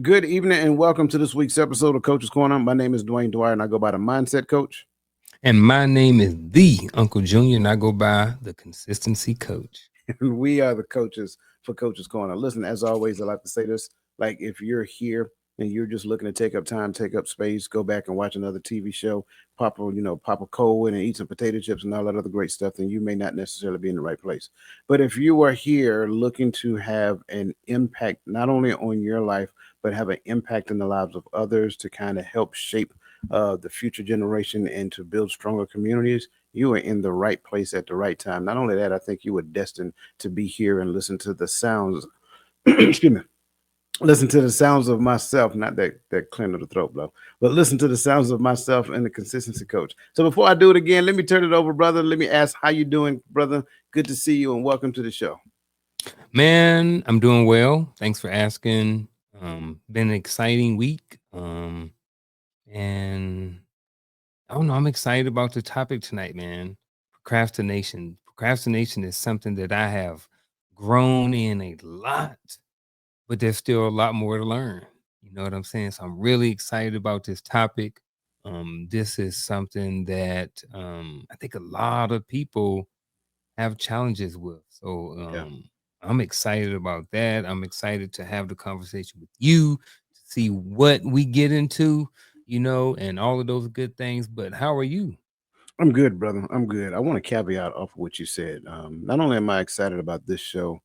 Good evening and welcome to this week's episode of Coach's Corner. My name is Dwayne Dwyer and I go by the Mindset Coach. And my name is the Uncle Junior, and I go by the Consistency Coach. And we are the coaches for Coach's Corner. Listen, as always, I like to say this, like if you're here and you're just looking to take up time, take up space, go back and watch another TV show, pop a cold and eat some potato chips and all that other great stuff, then you may not necessarily be in the right place. But if you are here looking to have an impact not only on your life, but have an impact in the lives of others to kind of help shape the future generation and to build stronger communities, you are in the right place at the right time. Not only that, I think you were destined to be here and listen to the sounds. Excuse me. Listen to the sounds of myself, not that clear of the throat blow, but listen to the sounds of myself and the consistency coach. So before I do it again, let me turn it over, brother. Let me ask how you doing, brother. Good to see you and welcome to the show. Man, I'm doing well. Thanks for asking. Been an exciting week. And I don't know, I'm excited about the topic tonight, man. Procrastination. Procrastination is something that I have grown in a lot, but there's still a lot more to learn. You know what I'm saying? So I'm really excited about this topic. This is something that I think a lot of people have challenges with. So Yeah, I'm excited about that. I'm excited to have the conversation with you to see what we get into, and all of those good things. But how are you? I'm good, brother. I'm good. I want to caveat off of what you said. Not only am I excited about this show,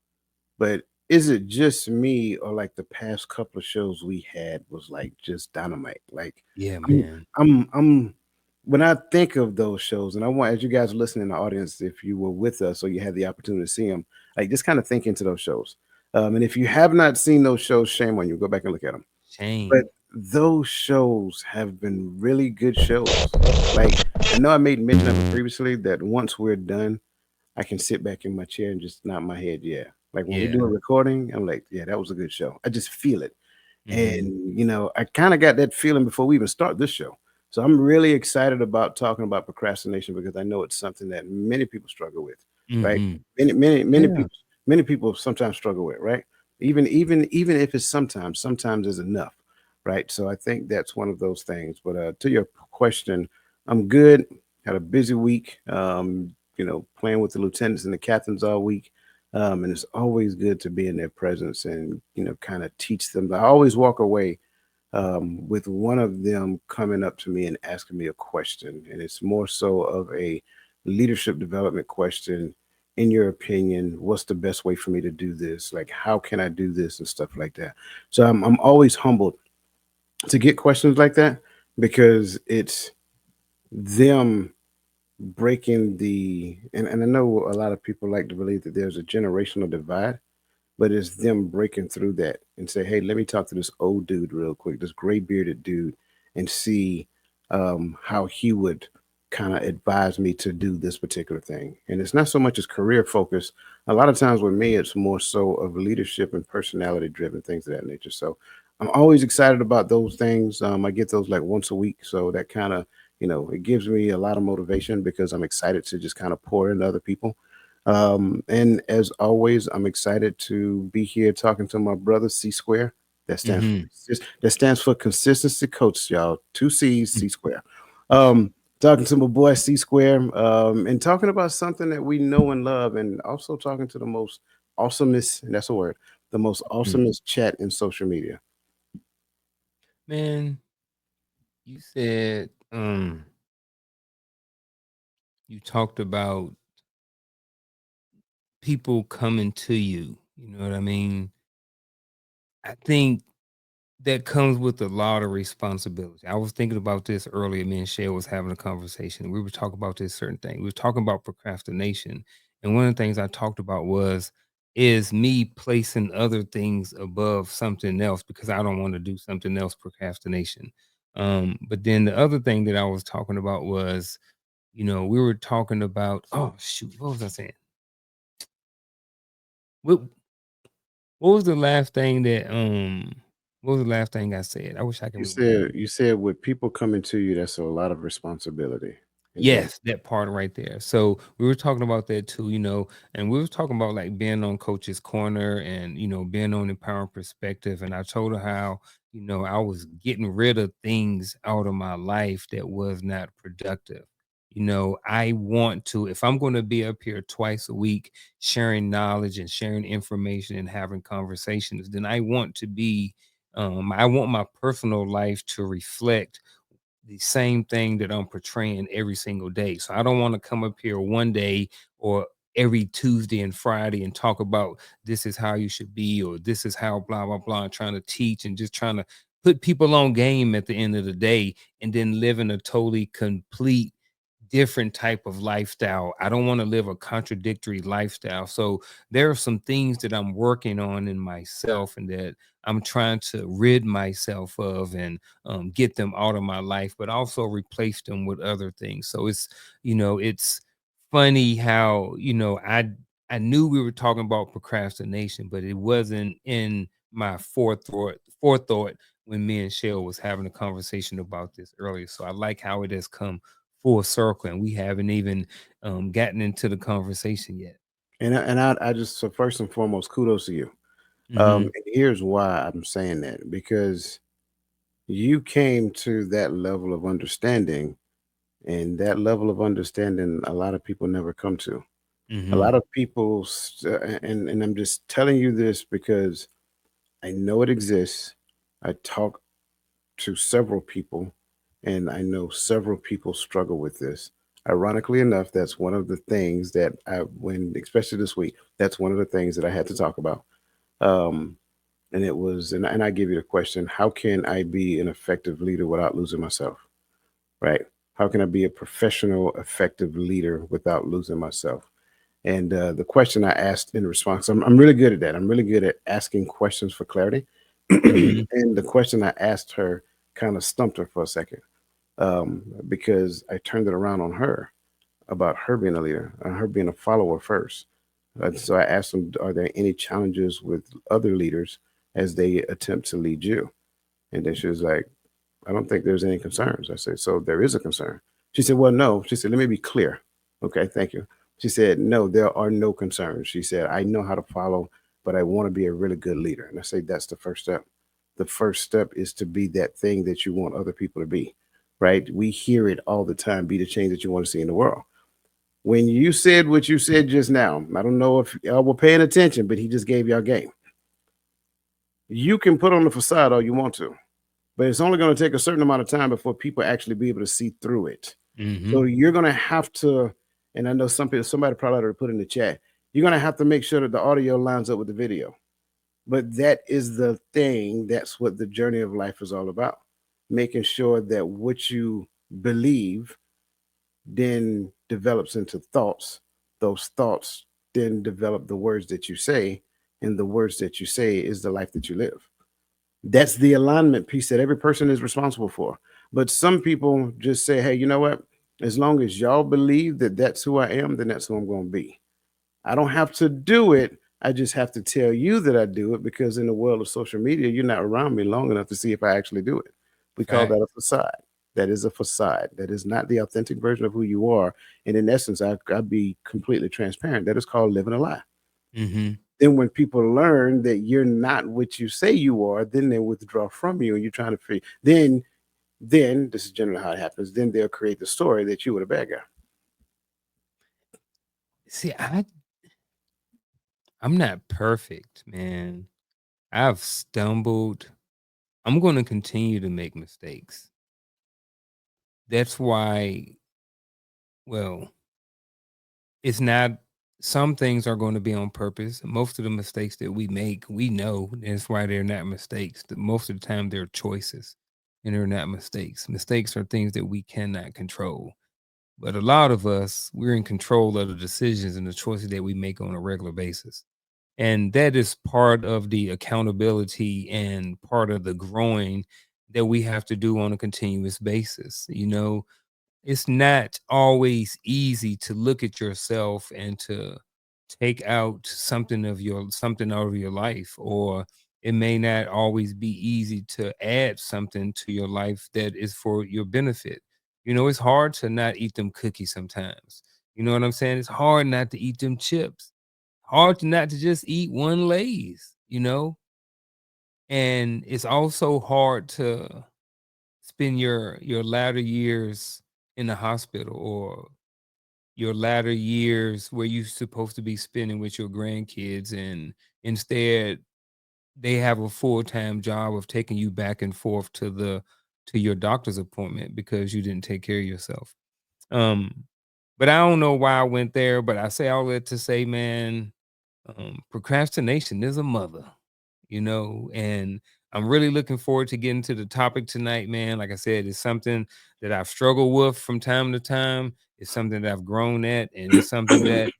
but is it just me or like the past couple of shows we had was like just dynamite? Like Yeah, I'm man. I'm when I think of those shows, and I want as you guys listening in the audience, if you were with us or you had the opportunity to see them, like just kind of think into those shows. And if you have not seen those shows, shame on you. Go back and look at them. But Shame. those shows have been really good shows. Like I know I made mention of it previously that once we're done, I can sit back in my chair and just nod my head, yeah. Like when we Yeah. do a recording, I'm like, yeah, that was a good show. I just feel it. Hmm. And, I kind of got that feeling before we even start this show. So I'm really excited about talking about procrastination because I know it's something that many people struggle with, right? Hmm. Many Yeah. people sometimes struggle with, right? Even if it's sometimes is enough, right? So I think that's one of those things. But to your question, I'm good. Had a busy week. Playing with the lieutenants and the captains all week. And it's always good to be in their presence and kind of teach them. I always walk away with one of them coming up to me and asking me a question, and it's more so of a leadership development question. In your opinion, what's the best way for me to do this? Like, how can I do this and stuff like that? So I'm always humbled to get questions like that because it's them breaking and I know a lot of people like to believe that there's a generational divide, but it's them breaking through that and say, hey, let me talk to this old dude real quick, this gray bearded dude, and see how he would kind of advise me to do this particular thing. And it's not so much as career focused. A lot of times with me, it's more so of leadership and personality driven things of that nature. So I'm always excited about those things. I get those like once a week. So that kind of, it gives me a lot of motivation because I'm excited to just kind of pour into other people. And as always, I'm excited to be here talking to my brother C Square. That stands for Hmm. that stands for consistency coach, y'all. Two C's, C Square. Um, Talking to my boy C Square, and talking about something that we know and love, and also talking to the most awesomest, and that's a word, the most awesomest chat in social media. Man, you said you talked about people coming to you. You know what I mean? I think that comes with a lot of responsibility. I was thinking about this earlier. Me and Shay was having a conversation. We were talking about this certain thing. We were talking about procrastination. And one of the things I talked about is me placing other things above something else because I don't want to do something else, procrastination. But then the other thing that I was talking about was, we were talking about, oh shoot, what was I saying? What what was the last thing that what was the last thing I said? I wish I can You remember. said with people coming to you, that's a lot of responsibility. And then Yes, that part right there. So we were talking about that too, and we were talking about like being on Coach's Corner and being on Empowering Perspective. And I told her how I was getting rid of things out of my life that was not productive. I want to, if I'm going to be up here twice a week sharing knowledge and sharing information and having conversations, then I want my personal life to reflect the same thing that I'm portraying every single day. So I don't want to come up here one day or every Tuesday and Friday and talk about this is how you should be or this is how blah blah blah, and trying to teach and just trying to put people on game at the end of the day, and then living a totally complete different type of lifestyle. I don't want to live a contradictory lifestyle. So there are some things that I'm working on in myself and that I'm trying to rid myself of and get them out of my life, but also replace them with other things. So it's funny how, I knew we were talking about procrastination, but it wasn't in my forethought when me and Shell was having a conversation about this earlier. So I like how it has come full circle and we haven't even gotten into the conversation yet. And I just, so first and foremost, kudos to you. Hmm. And here's why I'm saying that, because you came to that level of understanding, and that level of understanding a lot of people never come to. A Hmm. lot of people, and I'm just telling you this because I know it exists. I talk to several people, and I know several people struggle with this. Ironically enough, that's one of the things that especially this week, that's one of the things that I had to talk about. Um, and it was, and I give you the question: how can I be an effective leader without losing myself? Right? How can I be a professional, effective leader without losing myself? And the question I asked in response, I'm really good at that. I'm really good at asking questions for clarity. Hmm. And the question I asked her kind of stumped her for a second, because I turned it around on her about her being a leader, her being a follower first. So I asked them, are there any challenges with other leaders as they attempt to lead you? And then she was like, I don't think there's any concerns. I said, so there is a concern. She said, well, no. She said, let me be clear. Okay, thank you. She said, no, there are no concerns. She said, I know how to follow, but I want to be a really good leader. And I say, that's the first step. The first step is to be that thing that you want other people to be, right? We hear it all the time, be the change that you want to see in the world. When you said what you said just now, I don't know if y'all were paying attention, but he just gave y'all game. You can put on the facade all you want to, but it's only going to take a certain amount of time before people actually be able to see through it. So Hmm. you're going to have to, and I know somebody probably already put in the chat, you're going to have to make sure that the audio lines up with the video. But that is the thing. That's what the journey of life is all about. Making sure that what you believe then develops into thoughts. Those thoughts then develop the words that you say, and the words that you say is the life that you live. That's the alignment piece that every person is responsible for. But some people just say, hey, you know what? As long as y'all believe that that's who I am, then that's who I'm going to be. I don't have to do it. I just have to tell you that I do it, because in the world of social media, you're not around me long enough to see if I actually do it. We call Fact. that a facade. That is a facade. That is not the authentic version of who you are. And in essence, I'd be completely transparent. That is called living a lie. Hmm. Then when people learn that you're not what you say you are, then they withdraw from you, and you're trying to figure. Then this is generally how it happens. Then they'll create the story that you were the bad guy. See, I'm not perfect, man. I've stumbled. I'm going to continue to make mistakes. That's why, well, it's not, some things are going to be on purpose. Most of the mistakes that we make, we know that's why they're not mistakes. Most of the time, they're choices and they're not mistakes. Mistakes are things that we cannot control. But a lot of us, we're in control of the decisions and the choices that we make on a regular basis. And that is part of the accountability and part of the growing that we have to do on a continuous basis. It's not always easy to look at yourself and to take out something out of your life, or it may not always be easy to add something to your life that is for your benefit. It's hard to not eat them cookies sometimes. You know what I'm saying? It's hard not to eat them chips. Hard to not to just eat one Lay's. And it's also hard to spend your latter years in the hospital, or your latter years where you're supposed to be spending with your grandkids, and instead they have a full-time job of taking you back and forth to your doctor's appointment because you didn't take care of yourself. Um, but I don't know why I went there, but I say all that to say, man, procrastination is a mother, and I'm really looking forward to getting to the topic tonight, man. Like I said, it's something that I've struggled with from time to time. It's something that I've grown at, and it's something that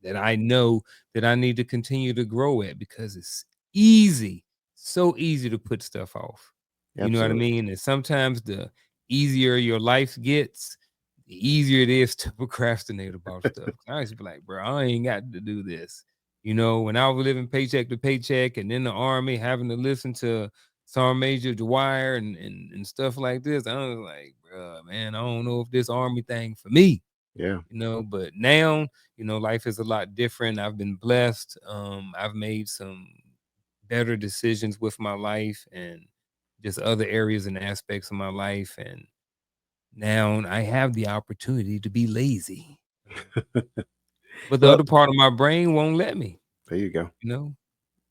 I know that I need to continue to grow at, because it's easy, so easy to put stuff off. You know what I Absolutely. mean? And sometimes the easier your life gets, the easier it is to procrastinate about stuff. I used to be like, bro, I ain't got to do this. When I was living paycheck to paycheck and in the army, having to listen to Sergeant Major Dwyer and stuff like this, I was like, bro, man, I don't know if this army thing for me, Yeah. but now, life is a lot different. I've been blessed. I've made some better decisions with my life and just other areas and aspects of my life. And now I have the opportunity to be lazy. But the Well, other part of my brain won't let me, there you go. you know.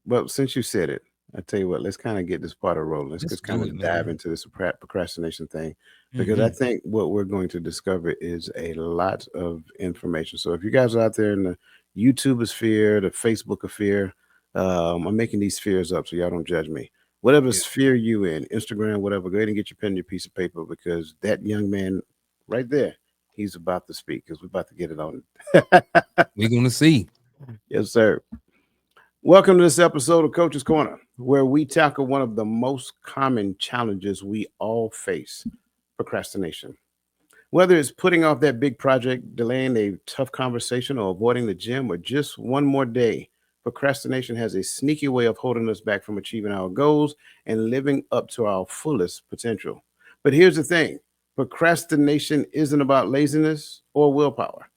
Well, since you said it, I tell you what, let's kind of get this part of rolling. Let's Let's just kind do it, of dive man. into this procrastination thing, because I Mhm. think what we're going to discover is a lot of information. So if you guys are out there in the YouTube sphere, the Facebook sphere, I'm making these spheres up so y'all don't judge me. Whatever Yeah. sphere you in, Instagram, whatever, go ahead and get your pen and your piece of paper, because that young man right there, he's about to speak because we're about to get it on. We're gonna see. Yes, sir. Welcome to this episode of Coach's Corner, where we tackle one of the most common challenges we all face: procrastination. Whether it's putting off that big project, delaying a tough conversation, or avoiding the gym, or just one more day, procrastination has a sneaky way of holding us back from achieving our goals and living up to our fullest potential. But here's the thing: procrastination isn't about laziness or willpower.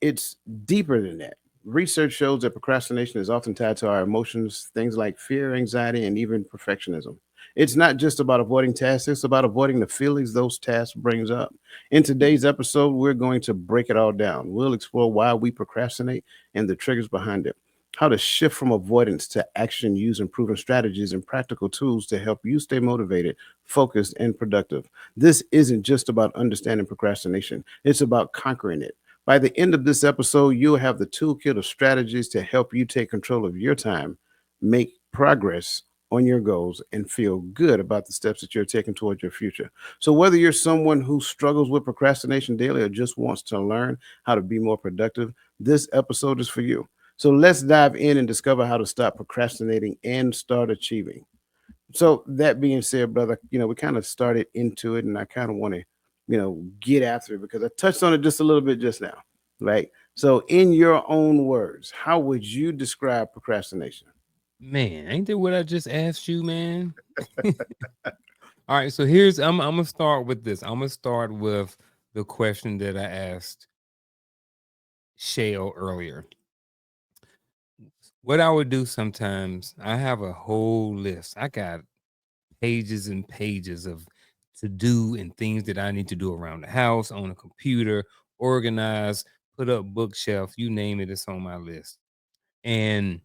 It's deeper than that. Research shows that procrastination is often tied to our emotions, things like fear, anxiety, and even perfectionism. It's not just about avoiding tasks, it's about avoiding the feelings those tasks brings up. In today's episode, we're going to break it all down. We'll explore why we procrastinate and the triggers behind it, how to shift from avoidance to action using proven strategies and practical tools to help you stay motivated, focused, and productive. This isn't just about understanding procrastination, it's about conquering it. By the end of this episode, you'll have the toolkit of strategies to help you take control of your time, make progress on your goals, and feel good about the steps that you're taking towards your future. So, whether you're someone who struggles with procrastination daily or just wants to learn how to be more productive, this episode is for you. So, let's dive in and discover how to stop procrastinating and start achieving. So that being said, brother, we kind of started into it, and I kind of want to, get after it because I touched on it just a little bit just now, right? So, in your own words, how would you describe procrastination? Man, ain't that what I just asked you, man? All right, so here's I'm gonna start with this. I'm gonna start with the question that I asked Shale earlier. What I would do sometimes, I have a whole list. I got pages and pages of to do and things that I need to do around the house, on a computer, organize, put up bookshelf, you name it, it's on my list. And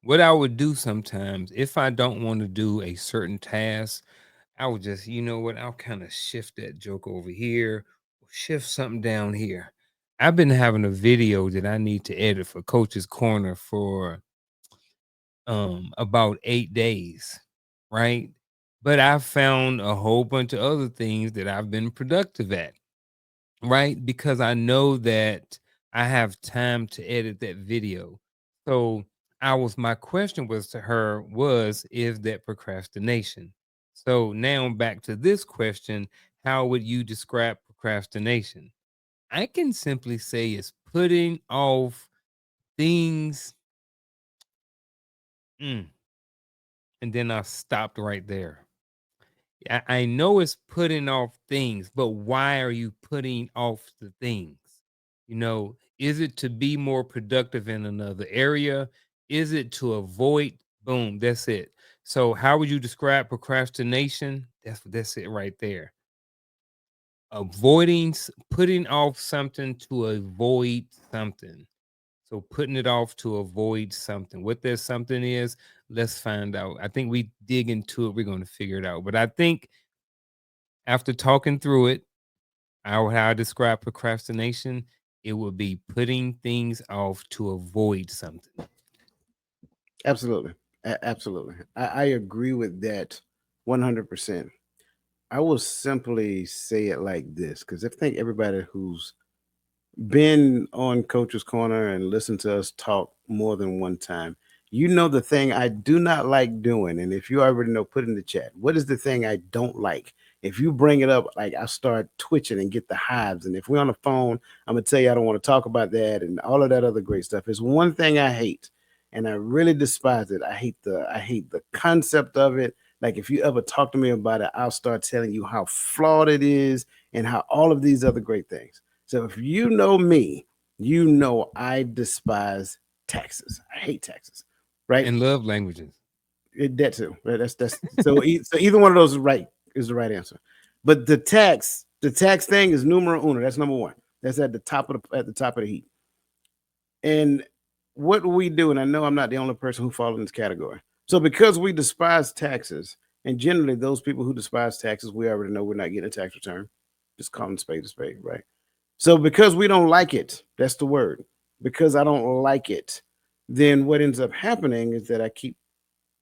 what I would do sometimes, if I don't want to do a certain task, I would just, you know what, I'll kind of shift that joke over here, shift something down here. I've been having a video that I need to edit for Coach's Corner for about 8 days, right? But I found a whole bunch of other things that I've been productive at, right? Because I know that I have time to edit that video. So my question was to her was, is that procrastination? So now back to this question, how would you describe procrastination? I can simply say it's putting off things. Mm, and then I stopped right there. I know it's putting off things, but why are you putting off the things? Is it to be more productive in another area? Is it to avoid Boom, that's it. So how would you describe procrastination? That's it right there. Putting off something to avoid something. So putting it off to avoid something. What that something is, let's find out. I think we dig into it, we're going to figure it out. But I think after talking through it, how I describe procrastination, it would be putting things off to avoid something. Absolutely. Absolutely. I agree with that 100%. I will simply say it like this because I think everybody who's been on Coach's Corner and listened to us talk more than one time, you know the thing I do not like doing. And if you already know, put in the chat. What is the thing I don't like? If you bring it up, like I start twitching and get the hives. And if we're on the phone, I'm gonna tell you I don't want to talk about that and all of that other great stuff. It's one thing I hate, and I really despise it. I hate the concept of it. Like if you ever talk to me about it, I'll start telling you how flawed it is and how all of these other great things. So if you know me, you know I despise taxes. I hate taxes, right? And love languages. That too. Right? That's so. So either one of those is the right answer. But the tax thing is numero uno. That's number one. That's at the top of the heap. And what we do, and I know I'm not the only person who falls in this category. So because we despise taxes, and generally those people who despise taxes, we already know we're not getting a tax return. Just call them spade a spade, right? So because we don't like it, that's the word. Because I don't like it, then what ends up happening is that I keep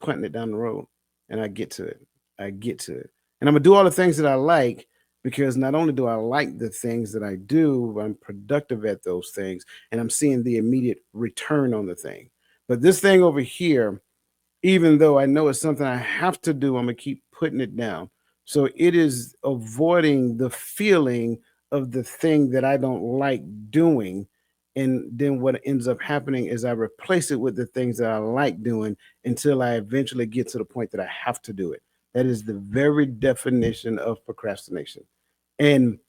punting it down the road and I get to it. I get to it. And I'm gonna do all the things that I like because not only do I like the things that I do, I'm productive at those things and I'm seeing the immediate return on the thing. But this thing over here, even though I know it's something I have to do, I'm gonna keep putting it down. So it is avoiding the feeling of the thing that I don't like doing. And then what ends up happening is I replace it with the things that I like doing until I eventually get to the point that I have to do it. That is the very definition of procrastination. And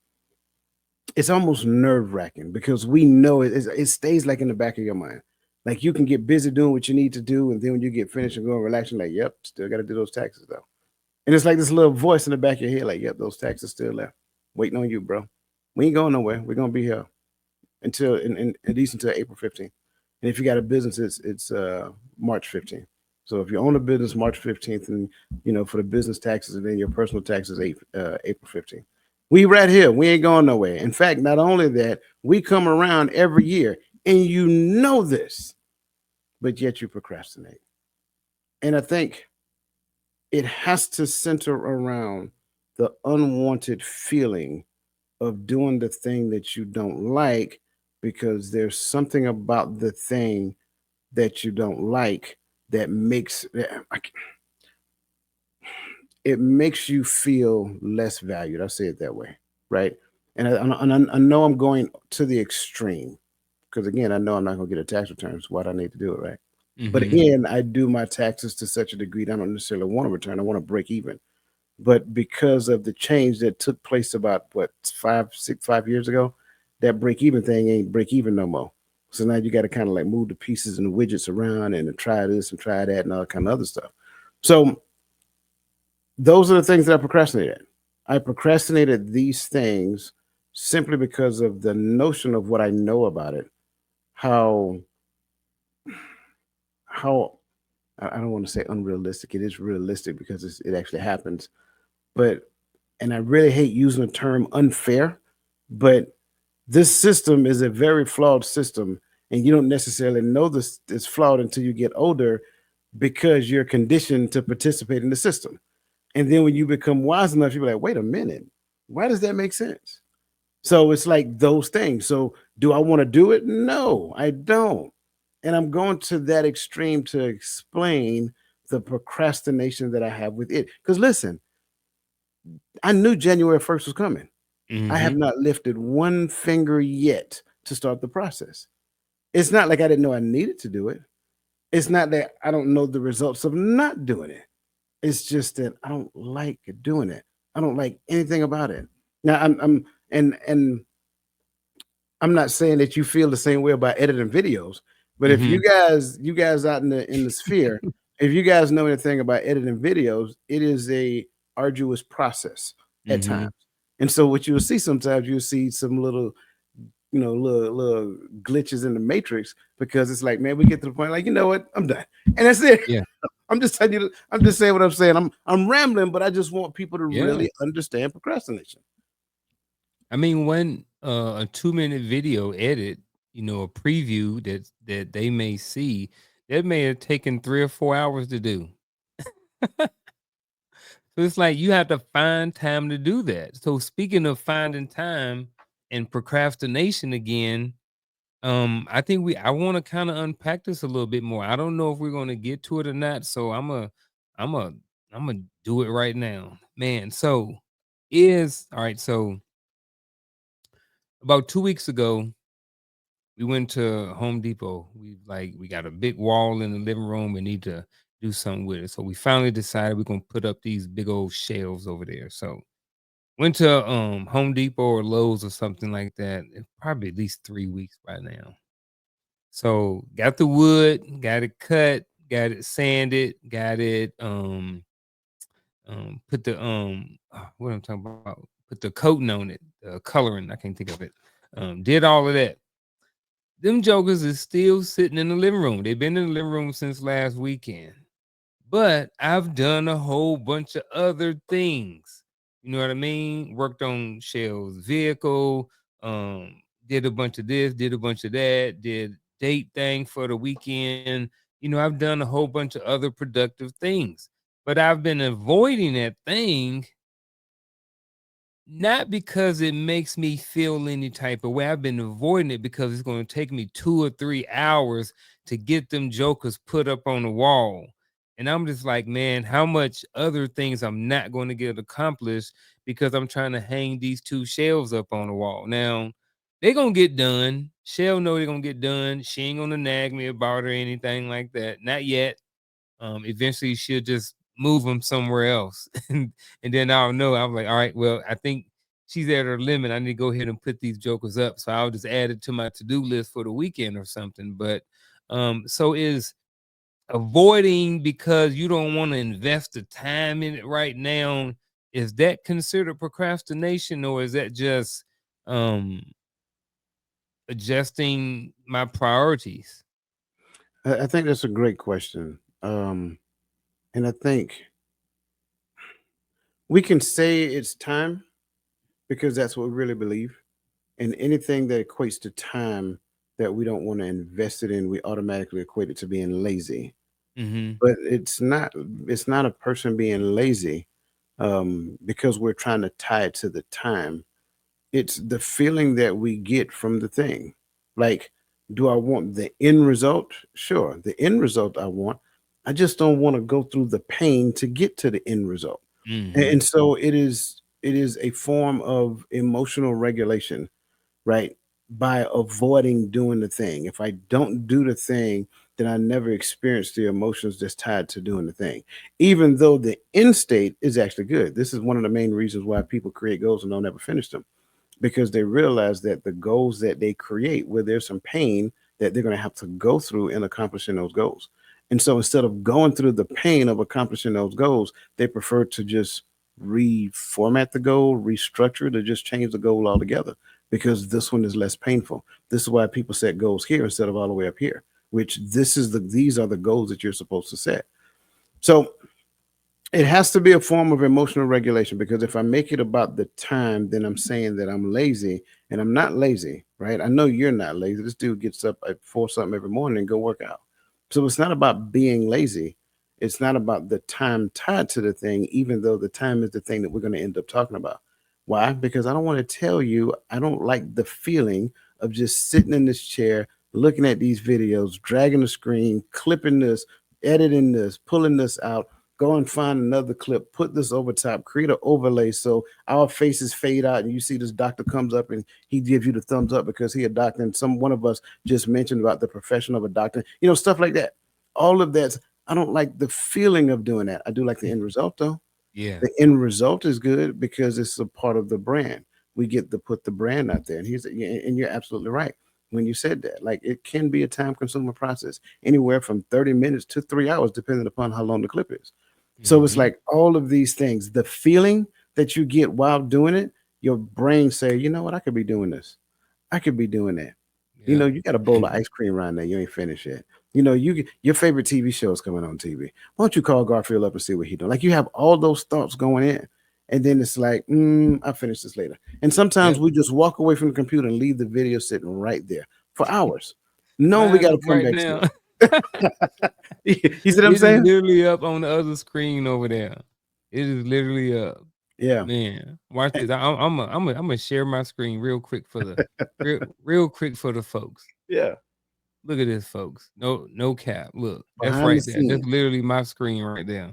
it's almost nerve wracking because we know it stays like in the back of your mind. Like you can get busy doing what you need to do, and then when you get finished and go and relax, you're like, "Yep, still got to do those taxes though." And it's like this little voice in the back of your head, like, "Yep, those taxes still left, waiting on you, bro. We ain't going nowhere. We're gonna be here until at least until April 15th. And if you got a business, it's March 15th. So if you own a business March 15th, and for the business taxes, and then your personal taxes April 15th. We right here. We ain't going nowhere. In fact, not only that, we come around every year, and you know this, but yet you procrastinate. And I think it has to center around the unwanted feeling of doing the thing that you don't like because there's something about the thing that you don't like that makes you feel less valued. I'll say it that way, right? And I know I'm going to the extreme because again, I know I'm not going to get a tax return. So why do I need to do it, right? But Mhm. again, I do my taxes to such a degree that I don't necessarily want to return. I want to break even. But because of the change that took place about what 5 years ago, that break even thing ain't break even no more. So now you got to kind of like move the pieces and the widgets around and try this and try that and all kind of other stuff. So those are the things that I procrastinated. I procrastinated these things simply because of the notion of what I know about it. How how I don't want to say unrealistic. It is realistic because it actually happens. But and I really hate using the term unfair, but this system is a very flawed system, and you don't necessarily know this is flawed until you get older because you're conditioned to participate in the system. And then when you become wise enough, you're like, wait a minute, why does that make sense? So it's like those things. So do I want to do it? No, I don't. And I'm going to that extreme to explain the procrastination that I have with it. Because listen, I knew January 1st was coming. I have Mhm. not lifted one finger yet to start the process. It's not like I didn't know I needed to do it. It's not that I don't know the results of not doing it. It's just that I don't like doing it. I don't like anything about it. Now and I'm not saying that you feel the same way about editing videos, but if you Mhm. guys you guys out in the sphere if you guys know anything about editing videos, it is a arduous process at times. Mhm. And so what you'll see sometimes, you'll see some little, little glitches in the matrix, because it's like, man, we get to the point like, you know what, I'm done, and that's it. Yeah. I'm just telling you. I'm just saying what I'm saying. I'm rambling, but I just want people to Yeah. really understand procrastination. I mean, when a 2-minute video edit, a preview that they may see, that may have taken 3 or 4 hours to do. So it's like you have to find time to do that. So speaking of finding time and procrastination again, I think I want to kind of unpack this a little bit more. I don't know if we're going to get to it or not, so I'm a I'm gonna do it right now. Man, so is all right, so about 2 weeks ago, we went to Home Depot. We got a big wall in the living room. We need to do something with it. So we finally decided we're gonna put up these big old shelves over there. So went to Home Depot or Lowe's or something like that. Probably at least 3 weeks by now. So got the wood, got it cut, got it sanded, got it put the what I'm talking about, put the coating on it, coloring. I can't think of it. Did all of that. Them jokers is still sitting in the living room. They've been in the living room since last weekend. But I've done a whole bunch of other things. You know what I mean? Worked on Shell's vehicle, did a bunch of this, did a bunch of that, did date thing for the weekend. I've done a whole bunch of other productive things. But I've been avoiding that thing not because it makes me feel any type of way. I've been avoiding it because it's going to take me 2 or 3 hours to get them jokers put up on the wall. And I'm just like, man, how much other things I'm not going to get accomplished because I'm trying to hang these two shelves up on the wall. Now, they're going to get done. Shell know they're going to get done. She ain't going to nag me about it or anything like that. Not yet. Eventually she'll just move them somewhere else. And then I'll know. I'm like, all right, well, I think she's at her limit. I need to go ahead and put these jokers up. So I'll just add it to my to-do list for the weekend or something. But so is avoiding because you don't want to invest the time in it right now, is that considered procrastination, or is that just um adjusting my priorities? I think that's a great question. And I think we can say it's time because that's what we really believe. And anything that equates to time that we don't want to invest it in, we automatically equate it to being lazy. Mm-hmm. But it's not a person being lazy, because we're trying to tie it to the time. It's the feeling that we get from the thing. Like, do I want the end result? Sure, the end result I want. I just don't want to go through the pain to get to the end result. Mm-hmm. And so it is a form of emotional regulation, right? By avoiding doing the thing. If I don't do the thing, then I never experience the emotions that's tied to doing the thing, even though the end state is actually good. This is one of the main reasons why people create goals and don't ever finish them, because they realize that the goals that they create, where there's some pain that they're going to have to go through in accomplishing those goals. And so instead of going through the pain of accomplishing those goals, they prefer to just reformat the goal, restructure, to just change the goal altogether, because this one is less painful. This is why people set goals here instead of all the way up here, which these are the goals that you're supposed to set. So it has to be a form of emotional regulation, because if I make it about the time, then I'm saying that I'm lazy, and I'm not lazy, right? I know you're not lazy. This dude gets up at 4 something every morning and go work out. So it's not about being lazy. It's not about the time tied to the thing, even though the time is the thing that we're going to end up talking about. Why? Because I don't want to tell you, I don't like the feeling of just sitting in this chair, looking at these videos, dragging the screen, clipping this, editing this, pulling this out, go and find another clip, put this over top, create an overlay so our faces fade out, and you see this doctor comes up and he gives you the thumbs up because he a doctor, and some one of us just mentioned about the profession of a doctor, stuff like that. All of that, I don't like the feeling of doing that. I do like the end result though. Yeah. The end result is good because it's a part of the brand. We get to put the brand out there, and you're absolutely right. when you said that. Like it can be a time consuming process, anywhere from 30 minutes to 3 hours, depending upon how long the clip is. So it's Mhm. like all of these things, the feeling that you get while doing it, your brain say, you know what, I could be doing this. I could be doing that. You know, Yeah. you got a bowl of ice cream around there. You ain't finished yet. You know, your favorite TV show is coming on TV. Why don't you call Garfield up and see what he doing? Like you have all those thoughts going in, and then it's like, I'll finish this later. And sometimes Yep. we just walk away from the computer and leave the video sitting right there for hours, knowing we Mine got to up come right back to now. it. You see what I'm It is saying? literally up on the other screen over there. It is literally up. Yeah. Man, watch Eh, this. I'm gonna share my screen real quick for the real quick for the folks. yeah. Look at this, folks. No cap. Look, that's Behind the right there. That's scenes. literally my screen right there.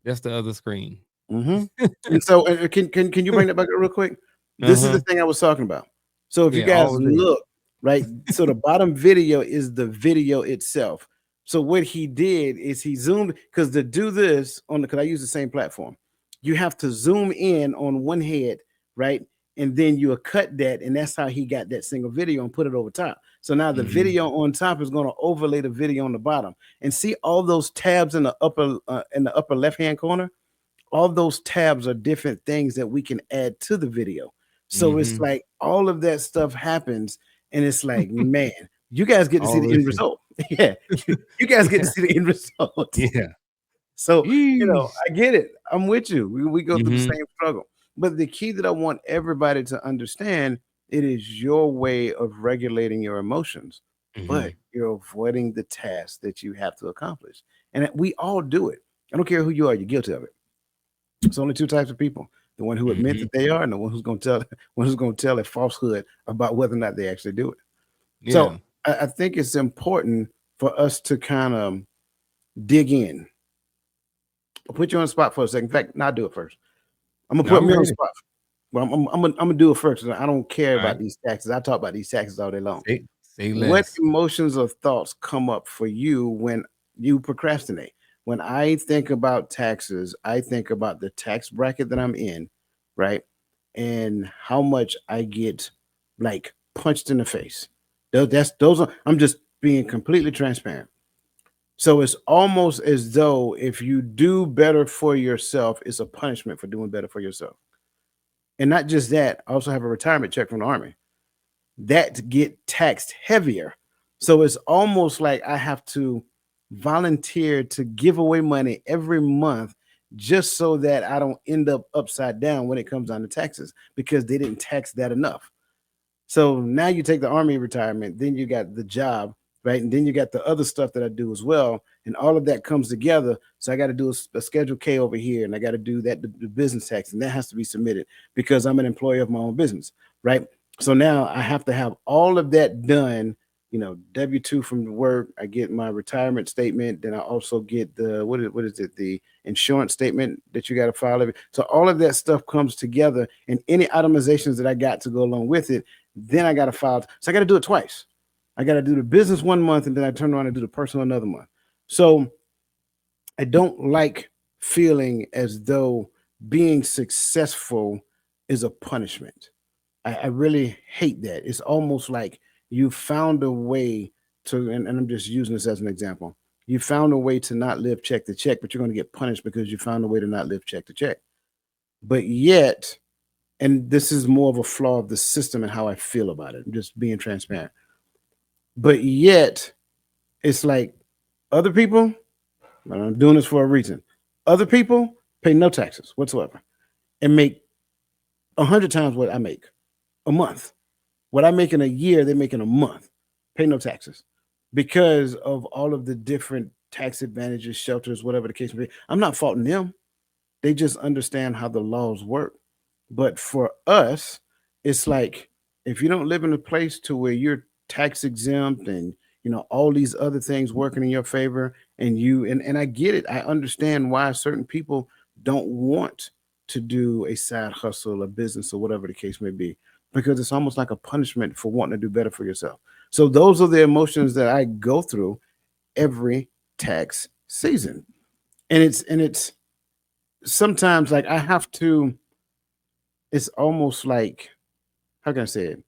That's the other screen. Hmm. And so, can you bring that back up real quick? This is the Uh-huh. thing I was talking about. So, if you Yeah, guys all day. look right, so the bottom video is the video itself. So what he did is he zoomed because to do this on the because I use the same platform, you have to zoom in on one head, right? And then you'll cut that, and that's how he got that single video and put it over top. So now the Mhm. video on top is going to overlay the video on the bottom, and see all those tabs in the upper left hand corner, all those tabs are different things that we can add to the video. So it's Mhm. like all of that stuff happens, and it's like, man, you guys get to see All the this. end result. Yeah, you guys get to Yeah. see the end result. Yeah. So, Yeesh. I get it. I'm with you. We go through the Mhm. same struggle. But the key that I want everybody to understand, it is your way of regulating your emotions, but Mhm. you're avoiding the task that you have to accomplish. And we all do it. I don't care who you are, you're guilty of it. It's only two types of people: the one who admit Mhm. that they are, and the one who's going to tell one who's going to tell a falsehood about whether or not they actually do it. So Yeah. I think it's important for us to kind of dig in. I'll put you on the spot for a second. In fact, not do it first. I'm gonna No, put I'm me on the ready. spot. Well, I'm gonna do it first. I don't care about Alright. these taxes. I talk about these taxes all day long. Say What less. emotions or thoughts come up for you when you procrastinate? When I think about taxes, I think about the tax bracket that I'm in, right? And how much I get like punched in the face. Those are I'm just being completely transparent. So it's almost as though if you do better for yourself, it's a punishment for doing better for yourself. And not just that, I also have a retirement check from the army that get taxed heavier. So it's almost like I have to volunteer to give away money every month just so that I don't end up upside down when it comes down to taxes because they didn't tax that enough. So now you take the army retirement, then you got the job, right? And then you got the other stuff that I do as well. And all of that comes together. So I got to do a Schedule K over here, and I got to do that, the business tax, and that has to be submitted because I'm an employee of my own business, right? So now I have to have all of that done. W-2 from the work. I get my retirement statement. Then I also get the what is it? The insurance statement that you got to file. So all of that stuff comes together, and any itemizations that I got to go along with it, then I got to file. So I got to do it twice. I got to do the business one month, and then I turn around and do the personal another month. So I don't like feeling as though being successful is a punishment. I really hate that. It's almost like you found a way to, and I'm just using this as an example. You found a way to not live check to check, but you're going to get punished because you found a way to not live check to check. But yet, and this is more of a flaw of the system and how I feel about it. I'm just being transparent. But yet, it's like other people, and I'm doing this for a reason. Other people pay no taxes whatsoever and make 100 times what I make a month. What I make in a year, they make in a month. Pay no taxes because of all of the different tax advantages, shelters, whatever the case may be. I'm not faulting them. They just understand how the laws work. But for us, it's like if you don't live in a place to where you're tax exempt and all these other things working in your favor, and I get it. I understand why certain people don't want to do a side hustle, a business, or whatever the case may be, because it's almost like a punishment for wanting to do better for yourself. So those are the emotions that I go through every tax season. And it's sometimes like I have to, it's almost like, how can I say it?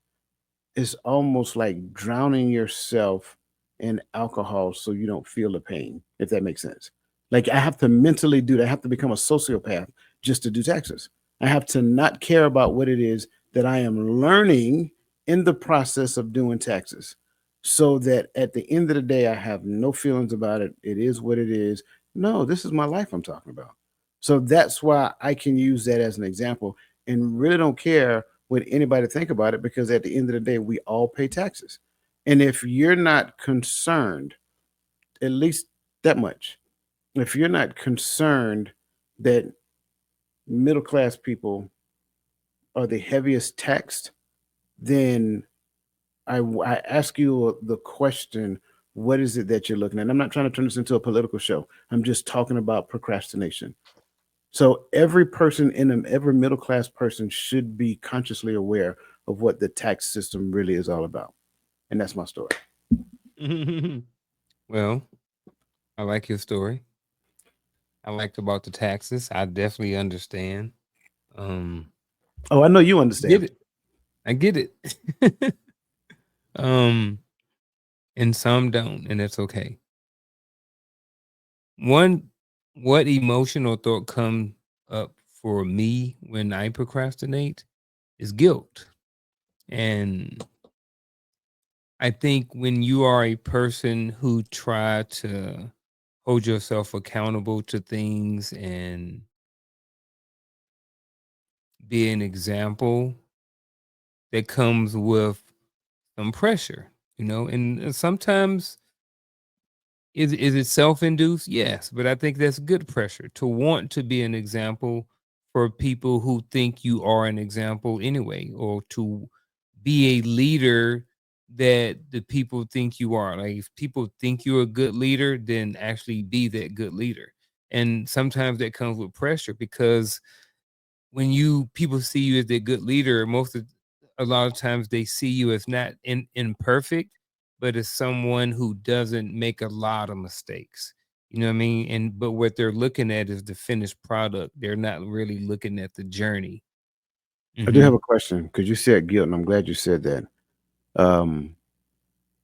it's almost like drowning yourself in alcohol so you don't feel the pain, if that makes sense. Like I have to mentally do that. I have to become a sociopath just to do taxes. I have to not care about what it is that I am learning in the process of doing taxes so that at the end of the day, I have no feelings about it. It is what it is. No, this is my life I'm talking about. So that's why I can use that as an example and really don't care what anybody think about it because at the end of the day, we all pay taxes. And if you're not concerned, at least that much, if you're not concerned that middle class people are the heaviest taxed, then I ask you the question, what is it that you're looking at? And I'm not trying to turn this into a political show. I'm just talking about procrastination. So every person in them, every middle class person should be consciously aware of what the tax system really is all about. And that's my story. Well, I like your story. I liked about the taxes. I definitely understand. Um, Oh, I know you understand. get it. I get it. um, and some don't, and that's okay. One, what emotional thought come up for me when I procrastinate is guilt. And I think when you are a person who try to hold yourself accountable to things and be an example, that comes with some pressure, and sometimes is it self-induced? Yes, but I think that's good pressure to want to be an example for people who think you are an example anyway, or to be a leader that the people think you are. Like if people think you're a good leader, then actually be that good leader. And sometimes that comes with pressure because when you people see you as a good leader, a lot of times they see you as not imperfect, but as someone who doesn't make a lot of mistakes. You know what I mean? And but what they're looking at is the finished product. They're not really looking at the journey. I do Hmm. have a question because you said guilt, and I'm glad you said that. Um,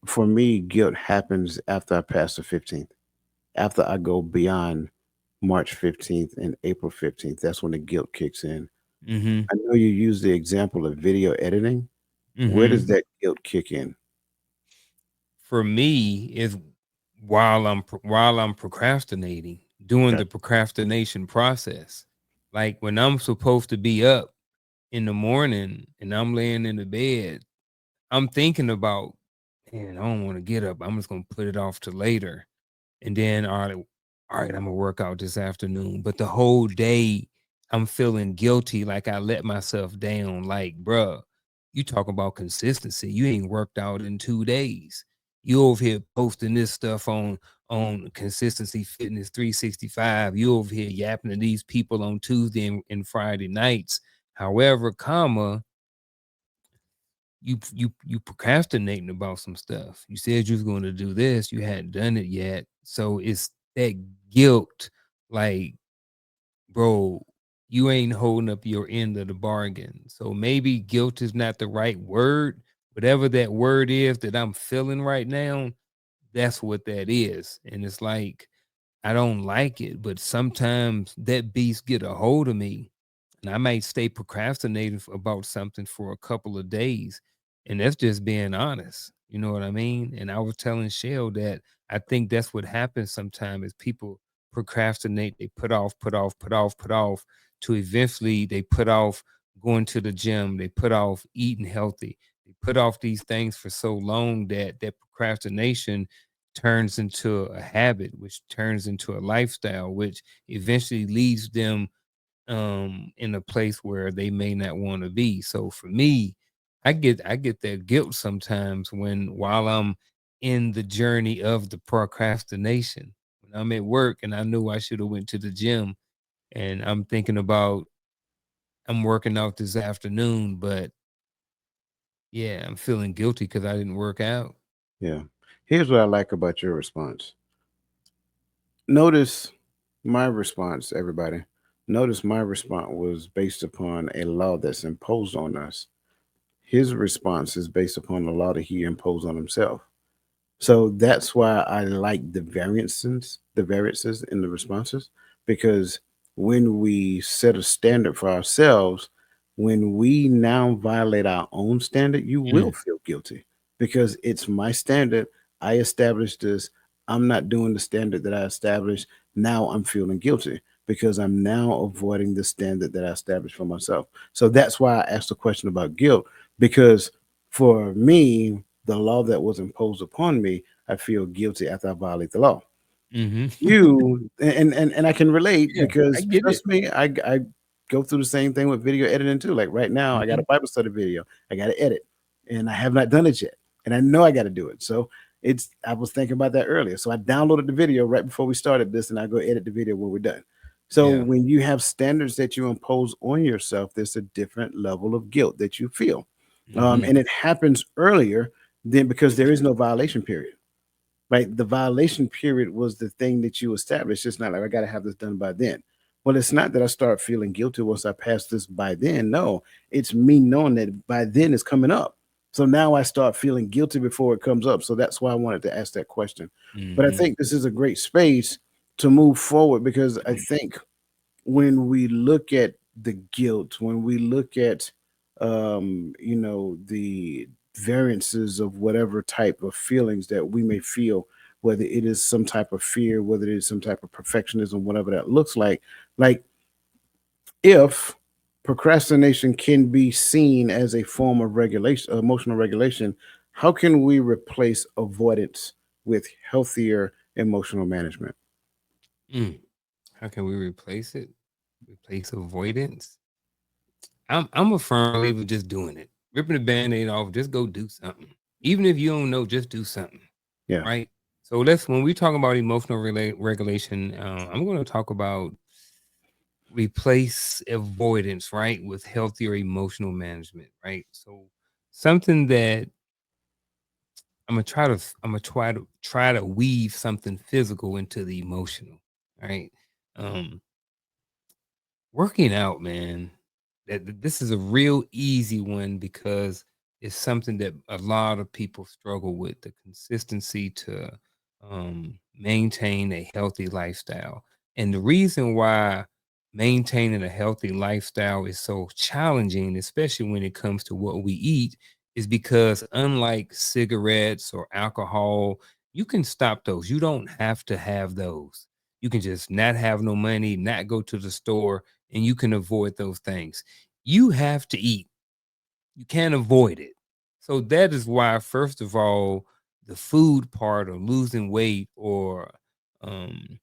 for me, guilt happens after I pass the 15th, after I go beyond March 15th and April 15th. That's when the guilt kicks in. Hmm. I know you use the example of video editing. Where does Hmm. that guilt kick in? For me, is while I'm procrastinating, doing Okay. the procrastination process. Like when I'm supposed to be up in the morning and I'm laying in the bed, I'm thinking about, man, I don't want to get up. I'm just gonna put it off to later. And then all right, I'm gonna work out this afternoon. But the whole day I'm feeling guilty, like I let myself down. Like, bruh, you talk about consistency. You ain't worked out in 2 days. You over here posting this stuff on consistency fitness 365. You over here yapping to these people on Tuesday and Friday nights. However, you procrastinating about some stuff. You said you was going to do this, you hadn't done it yet. So it's that guilt, like, bro, you ain't holding up your end of the bargain. So maybe guilt is not the right word. Whatever that word is that I'm feeling right now, that's what that is. And it's like I don't like it, but sometimes that beast get a hold of me and I might stay procrastinating about something for a couple of days. And that's just being honest. You know what I mean? And I was telling Shell that I think that's what happens sometimes is people procrastinate, they put off to eventually they put off going to the gym, they put off eating healthy, they put off these things for so long that that procrastination turns into a habit, which turns into a lifestyle, which eventually leads them in a place where they may not want to be. So for me, I get that guilt sometimes when while I'm in the journey of the procrastination. When I'm at work and I knew I should have went to the gym and I'm thinking about I'm working out this afternoon, but yeah, I'm feeling guilty because I didn't work out. Yeah. Here's what I like about your response. Notice my response, everybody. Notice my response was based upon a law that's imposed on us. his response is based upon the law that he imposed on himself. So that's why I like the variances in the responses, because when we set a standard for ourselves, when we now violate our own standard, you will Mm, feel guilty because it's my standard. I established this. I'm not doing the standard that I established. Now I'm feeling guilty because I'm now avoiding the standard that I established for myself. So that's why I asked the question about guilt, because for me, the law that was imposed upon me, I feel guilty after I violate the law. mhm. You and I can relate Yeah, I because get it. trust me, I go through the same thing with video editing too. Like right now, I got a Mhm. Bible study video I got to edit, and I have not done it yet, and I know I got to do it. So it's I was thinking about that earlier. So I downloaded the video right before we started this, and I go edit the video when we're done. So Yeah. when you have standards that you impose on yourself, there's a different level of guilt that you feel, Mhm. and it happens earlier than because there is no violation period, right? The violation period was the thing that you established. It's not like I got to have this done by then. Well, it's not that I start feeling guilty once I pass this by then. No, it's me knowing that by then it's coming up. So now I start feeling guilty before it comes up. So that's why I wanted to ask that question. But I Mhm. think this is a great space to move forward because I think when we look at the guilt, when we look at the variances of whatever type of feelings that we may feel, whether it is some type of fear, whether it is some type of perfectionism, whatever that looks like if procrastination can be seen as a form of regulation, emotional regulation, how can we replace avoidance with healthier emotional management? Mm. How can we replace it? Replace avoidance? I'm a firm believer just doing it. Ripping the Band-Aid off, just go do something. Even if you don't know, just do something, Yeah. right? So let's when we talk about emotional regulation, I'm going to talk about replace avoidance, right, with healthier emotional management, right? So something that I'm gonna try to weave something physical into the emotional, right? Um, Working out, man. This is a real easy one because it's something that a lot of people struggle with, the consistency to maintain a healthy lifestyle. And the reason why maintaining a healthy lifestyle is so challenging, especially when it comes to what we eat, is because unlike cigarettes or alcohol, you can stop those. You don't have to have those. You can just not have no money, not go to the store, and you can avoid those things. You have to eat. You can't avoid it. So that is why, first of all, the food part or losing weight or um,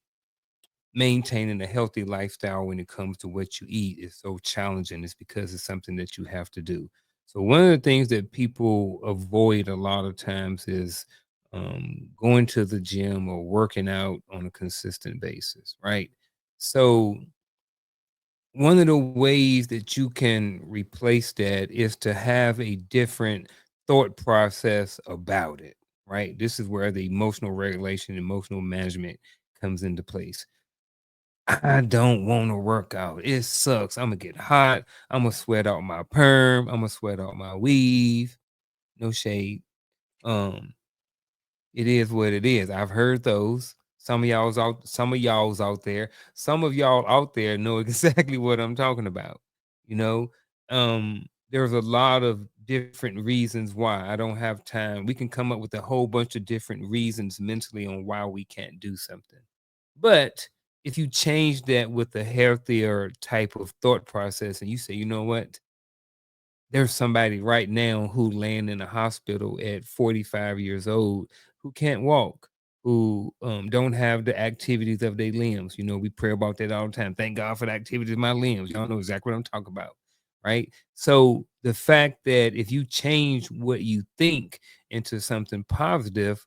maintaining a healthy lifestyle when it comes to what you eat is so challenging. It's because it's something that you have to do. So one of the things that people avoid a lot of times is going to the gym or working out on a consistent basis, right? So one of the ways that you can replace that is to have a different thought process about it, right? This is where the emotional regulation, emotional management comes into place. I don't want to work out. It sucks. I'm gonna get hot. I'm gonna sweat out my perm. I'm gonna sweat out my weave. No shade. Um, it is what it is. I've heard those. Some of y'all's out there. Some of y'all out there know exactly what I'm talking about. You know, there's a lot of different reasons why I don't have time. We can come up with a whole bunch of different reasons mentally on why we can't do something. But if you change that with a healthier type of thought process and you say, you know what? There's somebody right now who laying in a hospital at 45 years old who can't walk, who don't have the activities of their limbs. You know, we pray about that all the time. Thank God for the activities of my limbs. Y'all know exactly what I'm talking about, right? So the fact that if you change what you think into something positive,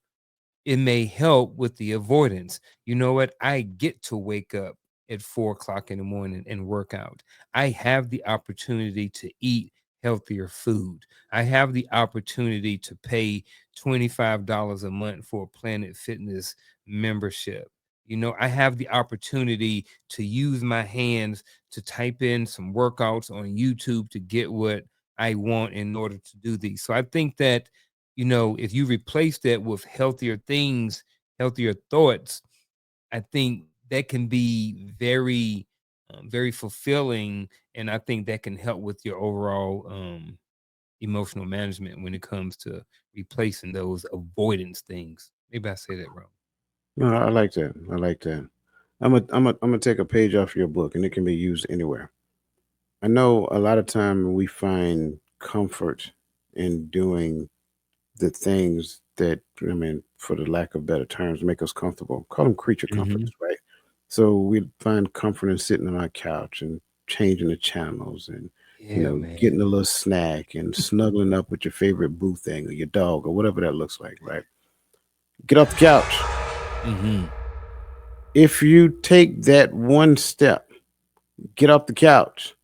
it may help with the avoidance. You know what? I get to wake up at 4 o'clock in the morning and work out. I have the opportunity to eat healthier food. I have the opportunity to pay $25 a month for a Planet Fitness membership. You know, I have the opportunity to use my hands to type in some workouts on YouTube to get what I want in order to do these. So I think that, you know, if you replace that with healthier things, healthier thoughts, I think that can be very, very fulfilling, and I think that can help with your overall emotional management when it comes to replacing those avoidance things. Maybe I say that wrong. No, I like that. I like that. I'm gonna take a page off your book, and it can be used anywhere. I know a lot of time we find comfort in doing the things that, I mean, for the lack of better terms, make us comfortable. Call them creature Hmm. comforts, right? So we find comfort in sitting on our couch and changing the channels and, Yeah, getting man. a little snack and snuggling up with your favorite boo thing or your dog or whatever that looks like, right? Get off the couch. Hmm. If you take that one step, get off the couch,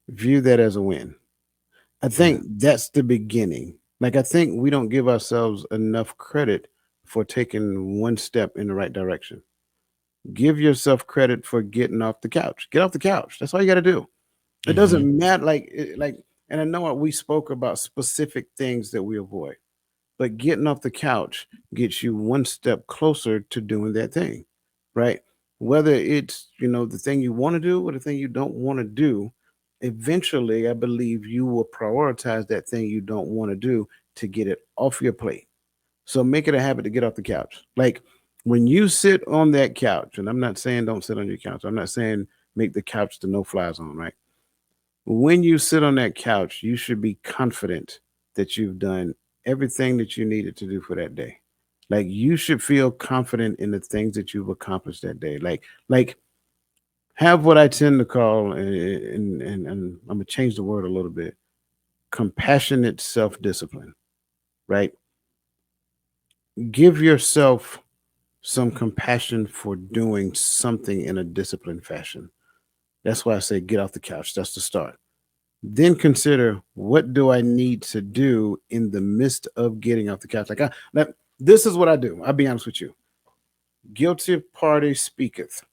view that as a win. I Yeah. think that's the beginning. Like, I think we don't give ourselves enough credit for taking one step in the right direction. Give yourself credit for getting off the couch. Get off the couch. That's all you got to do. It Hmm. doesn't matter. And I know what we spoke about specific things that we avoid, but getting off the couch gets you one step closer to doing that thing, right? Whether it's, the thing you want to do or the thing you don't want to do, eventually, I believe you will prioritize that thing you don't want to do to get it off your plate. So make it a habit to get off the couch. Like when you sit on that couch, and I'm not saying don't sit on your couch, I'm not saying make the couch the no fly zone, right? When you sit on that couch, you should be confident that you've done everything that you needed to do for that day. Like you should feel confident in the things that you've accomplished that day. Like have what I tend to call, and I'm gonna change the word a little bit, compassionate self discipline. Right? Give yourself some compassion for doing something in a disciplined fashion. That's why I say get off the couch. That's the start. Then consider what do I need to do in the midst of getting off the couch. Now, this is what I do. I'll be honest with you. Guilty party speaketh.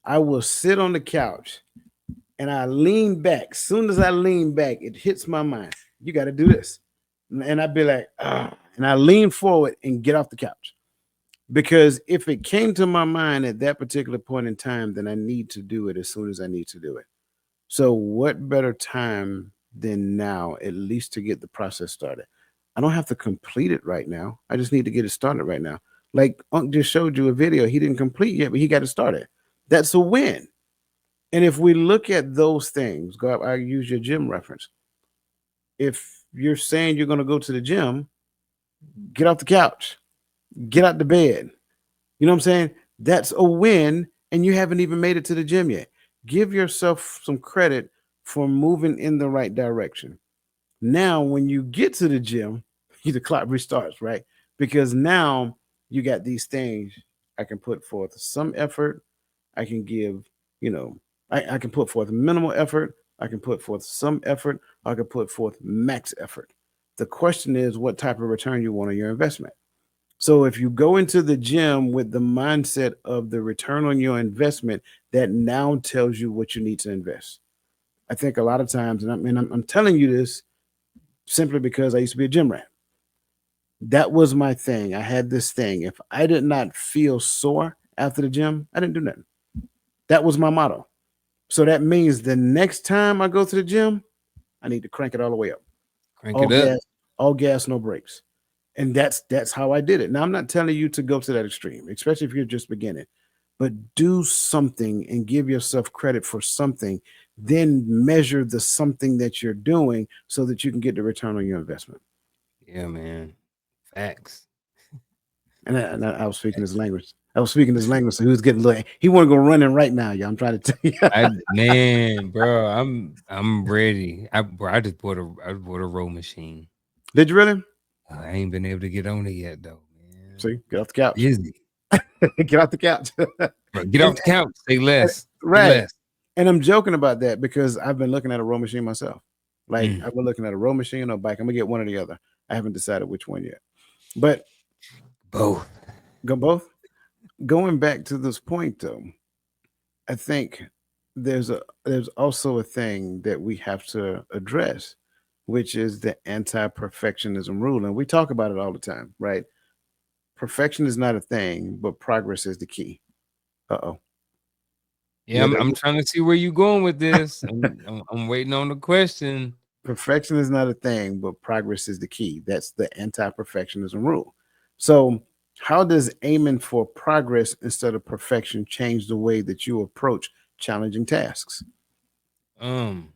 I will sit on the couch and I lean back. Soon as I lean back, it hits my mind. You got to do this, and I'd be like, ah, and I lean forward and get off the couch. Because if it came to my mind at that particular point in time, then I need to do it as soon as I need to do it. So, what better time than now, at least to get the process started? I don't have to complete it right now. I just need to get it started right now. Like Unc just showed you a video he didn't complete yet, but he got it started. That's a win. And if we look at those things, go, I use your gym reference. If you're saying you're going to go to the gym, get off the couch, get out the bed. You know what I'm saying? That's a win, and you haven't even made it to the gym yet. Give yourself some credit for moving in the right direction. Now, when you get to the gym, the clock restarts, right? Because now you got these things. I can put forth some effort. I can give, you know, I can put forth minimal effort. I can put forth some effort. I can put forth max effort. The question is what type of return you want on your investment. So if you go into the gym with the mindset of the return on your investment, that now tells you what you need to invest. I think a lot of times, and I'm telling you this simply because I used to be a gym rat. That was my thing. I had this thing. If I did not feel sore after the gym, I didn't do nothing. That was my motto. So that means the next time I go to the gym, I need to crank it all the way up. Crank All it up. gas, all gas, no brakes. And that's how I did it. Now I'm not telling you to go to that extreme, especially if you're just beginning, but do something and give yourself credit for something. Then measure the something that you're doing so that you can get the return on your investment. Yeah, man. Facts. And I was speaking his language. I was speaking his language, so he was getting a little. He want to go running right now, y'all. I'm trying to tell you. I man, bro, I'm ready. I just bought a row machine. Did you really? I ain't been able to get on it yet though, man. See, get off the couch. Busy. Get off the couch. Bro, get and, off the couch. Say and less. Say right. less. And I'm joking about that because I've been looking at a row machine myself. Like Mm, I've been looking at a row machine or a bike. I'm gonna get one or the other. I haven't decided which one yet. But both. go both. Going back to this point though, I think there's also a thing that we have to address. which is the anti-perfectionism rule. And we talk about it all the time, right? Perfection is not a thing, but progress is the key. Uh-oh. Yeah, Yeah, I'm trying to see where you going with this. I'm waiting on the question. perfection is not a thing, but progress is the key. That's the anti-perfectionism rule. So, how does aiming for progress instead of perfection change the way that you approach challenging tasks? Um,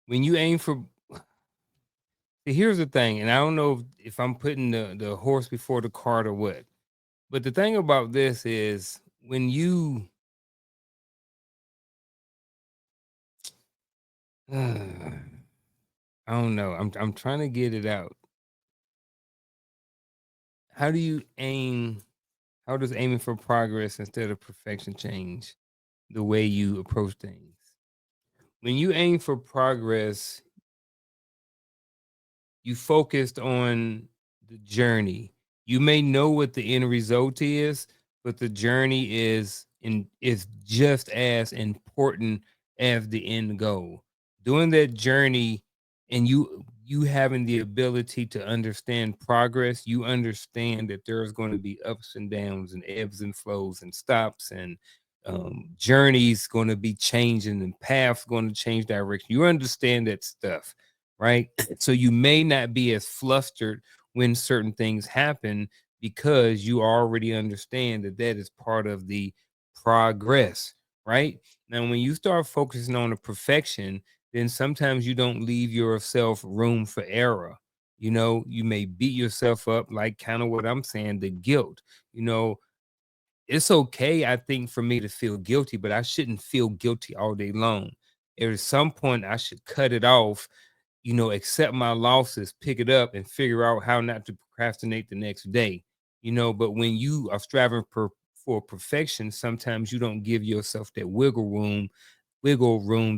when you aim for see, here's the thing, and I don't know if I'm putting the horse before the cart or what. But the thing about this is when you I don't know. I'm trying to get it out. How do you aim how does aiming for progress instead of perfection change the way you approach things? When you aim for progress, you focused on the journey. You may know what the end result is, but the journey is just as important as the end goal. Doing that journey and you having the ability to understand progress, you understand that there's going to be ups and downs and ebbs and flows and stops and journeys going to be changing and paths going to change direction. You understand that stuff, right? So you may not be as flustered when certain things happen because you already understand that that is part of the progress, right? Now, when you start focusing on the perfection, then sometimes you don't leave yourself room for error. You know, you may beat yourself up, like kind of what I'm saying, the guilt. You know, it's okay, I think, for me to feel guilty, but I shouldn't feel guilty all day long. At some point, I should cut it off, you know, accept my losses, pick it up, and figure out how not to procrastinate the next day. You know, but when you are striving for perfection, sometimes you don't give yourself that wiggle room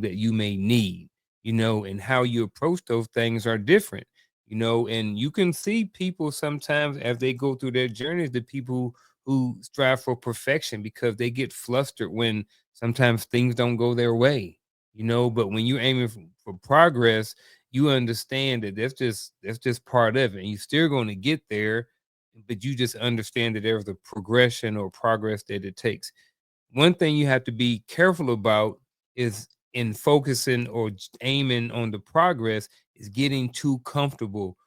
that you may need, you know, and how you approach those things are different, you know, and you can see people sometimes as they go through their journeys, the people who strive for perfection because they get flustered when sometimes things don't go their way, you know, but when you're aiming for progress, you understand that that's just part of it. And you're still going to get there, but you just understand that there's a progression or progress that it takes. One thing you have to be careful about is in focusing or aiming on the progress is getting too comfortable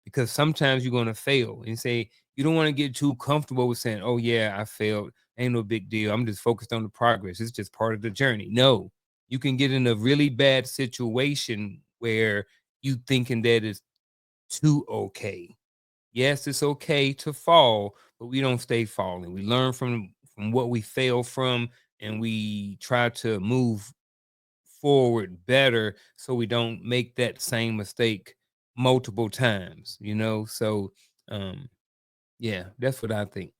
because sometimes you're going to fail and say you don't want to get too comfortable with saying, oh yeah, I failed, ain't no big deal, I'm just focused on the progress, it's just part of the journey. No, you can get in a really bad situation where you thinking that is too okay. Yes, it's okay to fall, but we don't stay falling. We learn from what we fail from, and we try to move forward better so we don't make that same mistake multiple times, you know? So, um, yeah, that's what I think.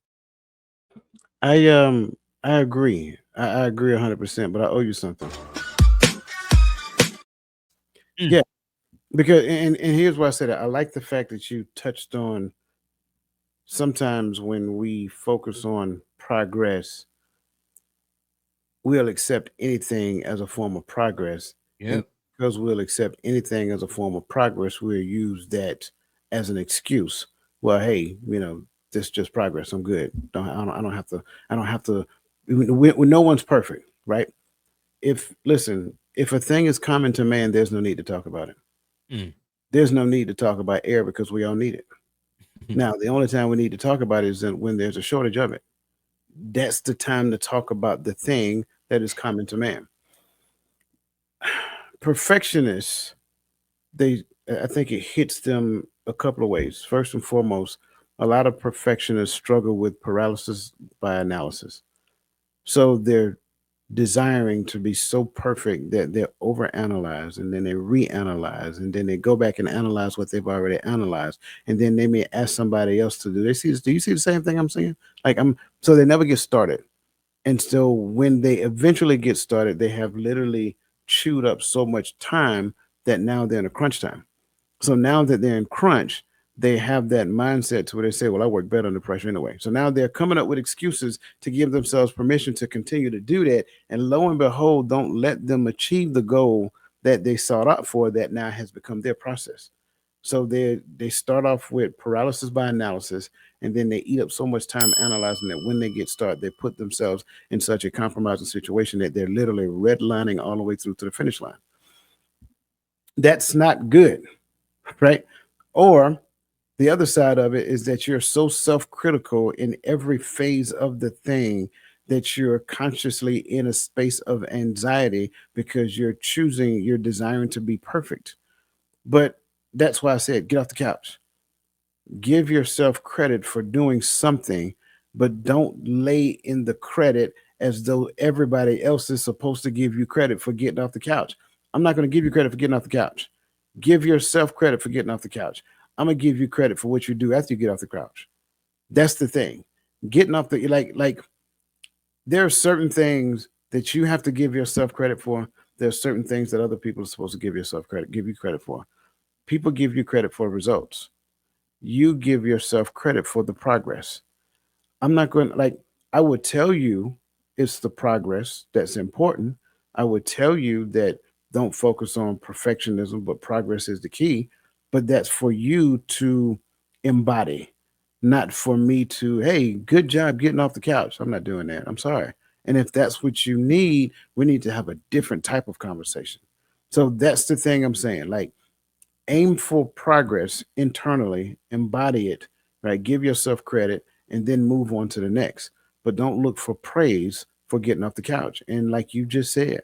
I agree. I agree 100%, but I owe you something. Mm, Yeah, because and here's why I said that. I like the fact that you touched on sometimes when we focus on progress, we'll accept anything as a form of progress. And yep. because we'll accept anything as a form of progress, we'll use that as an excuse. Well, hey, this is just progress. I'm good. I don't have to. I don't have to. No one's perfect, right? If listen, if a thing is common to man, there's no need to talk about it. Mm. There's no need to talk about air because we all need it. Now, the only time we need to talk about it is when there's a shortage of it. That's the time to talk about the thing that is common to man. Perfectionists, they I think it hits them a couple of ways. First and foremost, a lot of perfectionists struggle with paralysis by analysis. So they're desiring to be so perfect that they overanalyze and then they reanalyze and then they go back and analyze what they've already analyzed and then they may ask somebody else to do. They see this. Do you see the same thing I'm saying? Like I'm so they never get started. And so when they eventually get started, they have literally chewed up so much time that now they're in a crunch time. So now that they're in crunch, they have that mindset to where they say, well, I work better under pressure anyway. So now they're coming up with excuses to give themselves permission to continue to do that. And lo and behold, don't let them achieve the goal that they sought out for that now has become their process. So they start off with paralysis by analysis, and then they eat up so much time analyzing that when they get started, they put themselves in such a compromising situation that they're literally redlining all the way through to the finish line. That's not good, right? Or the other side of it is that you're so self-critical in every phase of the thing that you're consciously in a space of anxiety because you're desiring to be perfect. But that's why I said get off the couch. Give yourself credit for doing something, but don't lay in the credit as though everybody else is supposed to give you credit for getting off the couch. I'm not going to give you credit for getting off the couch. Give yourself credit for getting off the couch. I'm going to give you credit for what you do after you get off the couch. That's the thing. Getting off the like there are certain things that you have to give yourself credit for. There are certain things that other people are supposed to give you credit for. People give you credit for results. You give yourself credit for the progress. I'm not going to like, I would tell you it's the progress that's important. I would tell you that don't focus on perfectionism, but progress is the key. But that's for you to embody, not for me to, hey, good job getting off the couch. I'm not doing that. I'm sorry. And if that's what you need, we need to have a different type of conversation. So that's the thing I'm saying. Like, aim for progress internally, embody it, right? Give yourself credit and then move on to the next. But don't look for praise for getting off the couch. And like you just said,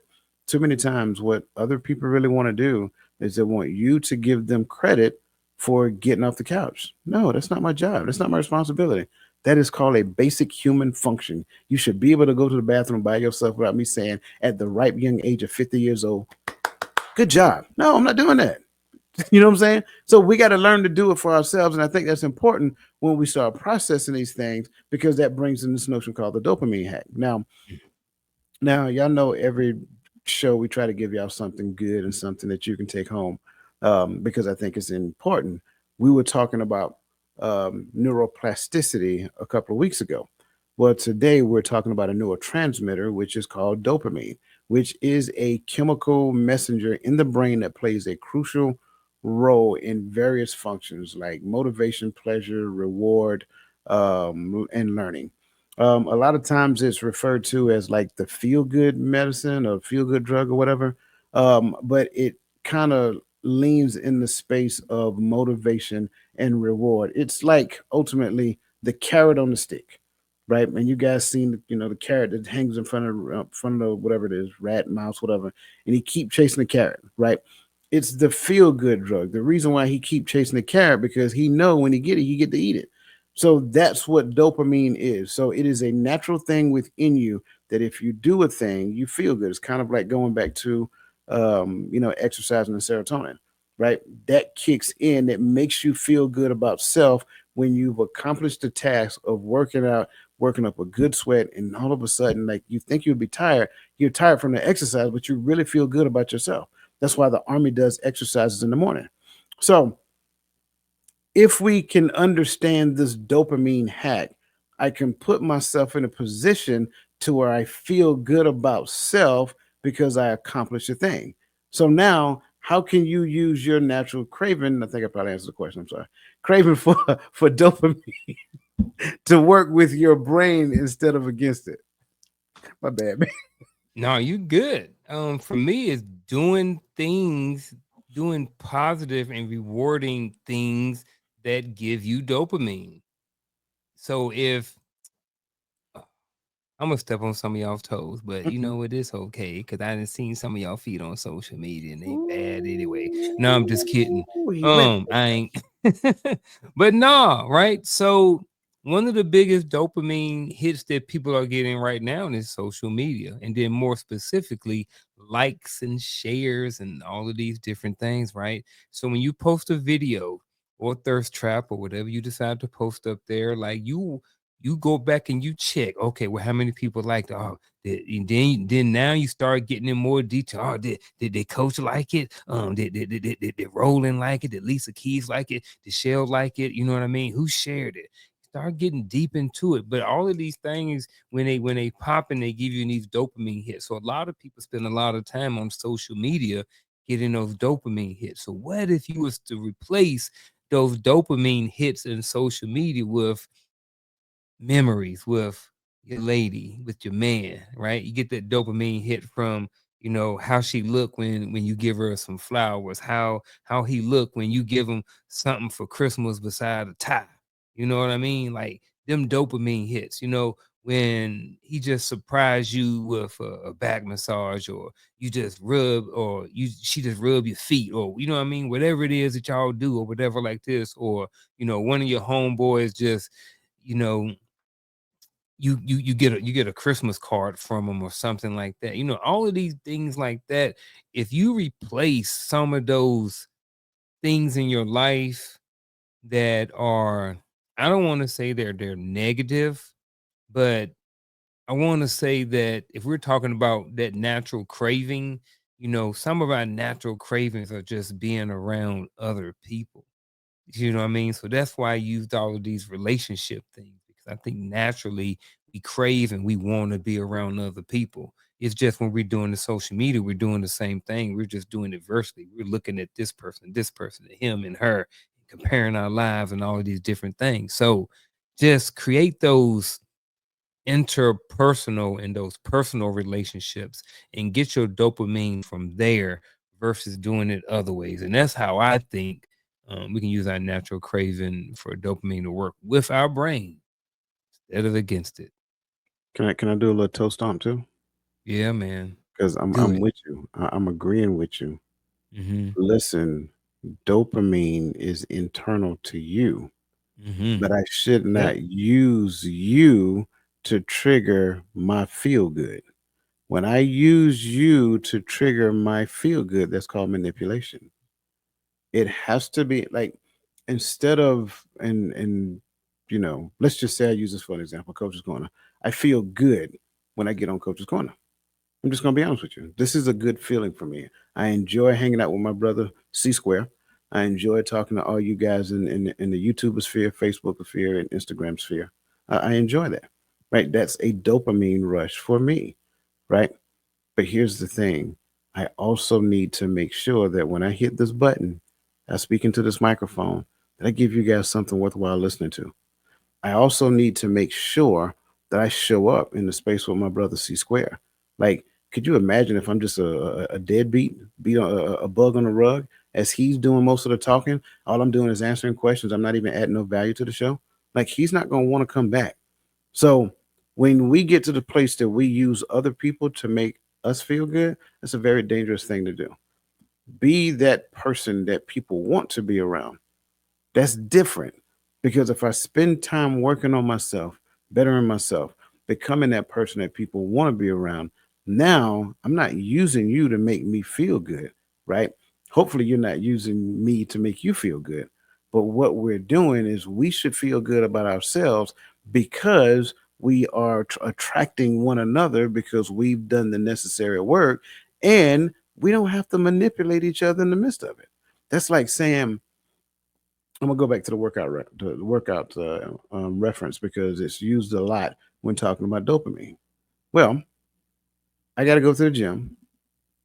too many times what other people really want to do is they want you to give them credit for getting off the couch. No, that's not my job. That's not my responsibility. That is called a basic human function. You should be able to go to the bathroom by yourself without me saying at the ripe young age of 50 years old, good job. No, I'm not doing that. You know what I'm saying? So we got to learn to do it for ourselves. And I think that's important when we start processing these things because that brings in this notion called the dopamine hack. Now, y'all know every show we try to give y'all something good and something that you can take home because I think it's important. We were talking about neuroplasticity a couple of weeks ago. Well, today we're talking about a neurotransmitter, which is called dopamine, which is a chemical messenger in the brain that plays a crucial role in various functions like motivation, pleasure, reward, and learning. A lot of times it's referred to as like the feel good medicine or feel good drug or whatever. But it kind of leans in the space of motivation and reward. It's like ultimately the carrot on the stick, right? And you guys seen, the carrot that hangs in front of the, whatever it is, rat, mouse, whatever, and he keep chasing the carrot, right? It's the feel good drug. The reason why he keep chasing the carrot because he know when he get it, he get to eat it. So that's what dopamine is. So it is a natural thing within you that if you do a thing, you feel good. It's kind of like going back to, exercising and serotonin, right? That kicks in. That makes you feel good about self when you've accomplished the task of working out, working up a good sweat, and all of a sudden, like you think you'll be tired, you're tired from the exercise, but you really feel good about yourself. That's why the army does exercises in the morning. So if we can understand this dopamine hack, I can put myself in a position to where I feel good about self because I accomplished a thing. So now, how can you use your natural craving? I think I probably answered the question. I'm sorry. Craving for for dopamine to work with your brain instead of against it. My bad, man. No, you good. For me, it's doing positive and rewarding things that give you dopamine. So if I'm gonna step on some of y'all's toes, but you know it is okay because I done seen some of y'all feet on social media and they bad anyway. No, I'm just kidding. Ooh, he went I ain't. But nah, right? So one of the biggest dopamine hits that people are getting right now is social media, and then more specifically, likes and shares and all of these different things, right? So when you post a video or thirst trap or whatever you decide to post up there, like you go back and you check, okay, well, how many people liked it? Oh, and then now you start getting in more detail. Oh, did the coach like it? Did Roland like it? Did Lisa Keys like it? Did Shell like it? You know what I mean? Who shared it? Start getting deep into it. But all of these things, when they pop and they give you these dopamine hits. So a lot of people spend a lot of time on social media getting those dopamine hits. So what if you was to replace those dopamine hits in social media with memories with your lady, with your man, right? You get that dopamine hit from, how she look when you give her some flowers, how he look when you give him something for Christmas beside a tie. You know what I mean? Like them dopamine hits, when he just surprised you with a back massage, or you just rub, or she just rub your feet, or you know what I mean, whatever it is that y'all do, or whatever like this, or one of your homeboys just, you know you get a Christmas card from them or something like that. All of these things like that. If you replace some of those things in your life that are, I don't want to say they're negative, but I want to say that if we're talking about that natural craving, some of our natural cravings are just being around other people. You know what I mean? So that's why I used all of these relationship things, because I think naturally we crave and we want to be around other people. It's just when we're doing the social media, we're doing the same thing. We're just doing it virtually. We're looking at this person, him and her, comparing our lives and all of these different things. So just create those interpersonal and those personal relationships and get your dopamine from there versus doing it other ways. And that's how I think we can use our natural craving for dopamine to work with our brain instead of against it. Can I do a little toe stomp too? Yeah, man. Because I'm Do I'm it. with you. I'm agreeing with you. Mm-hmm. Listen, dopamine is internal to you, Mm-hmm. but I should Yep. not use you to trigger my feel good. When I use you to trigger my feel good, that's called manipulation. It has to be like, instead of, and let's just say I use this for an example, Coach's Corner. I feel good when I get on Coach's Corner. I'm just gonna be honest with you. This is a good feeling for me. I enjoy hanging out with my brother C Square. I enjoy talking to all you guys in the YouTube sphere, Facebook sphere, and Instagram sphere. I enjoy that. Right? That's a dopamine rush for me. Right? But here's the thing. I also need to make sure that when I hit this button, I speak into this microphone, that I give you guys something worthwhile listening to. I also need to make sure that I show up in the space with my brother C Square. Like, could you imagine if I'm just a deadbeat, beat a bug on the rug, as he's doing most of the talking? All I'm doing is answering questions. I'm not even adding no value to the show. Like, he's not going to want to come back. So when we get to the place that we use other people to make us feel good, that's a very dangerous thing to do. Be that person that people want to be around. That's different, because if I spend time working on myself, bettering myself, becoming that person that people want to be around, now I'm not using you to make me feel good, right? Hopefully, you're not using me to make you feel good. But what we're doing is we should feel good about ourselves, because we are attracting one another, because we've done the necessary work, and we don't have to manipulate each other in the midst of it. That's like saying, I'm gonna go back to the reference, because it's used a lot when talking about dopamine. Well, I got to go to the gym.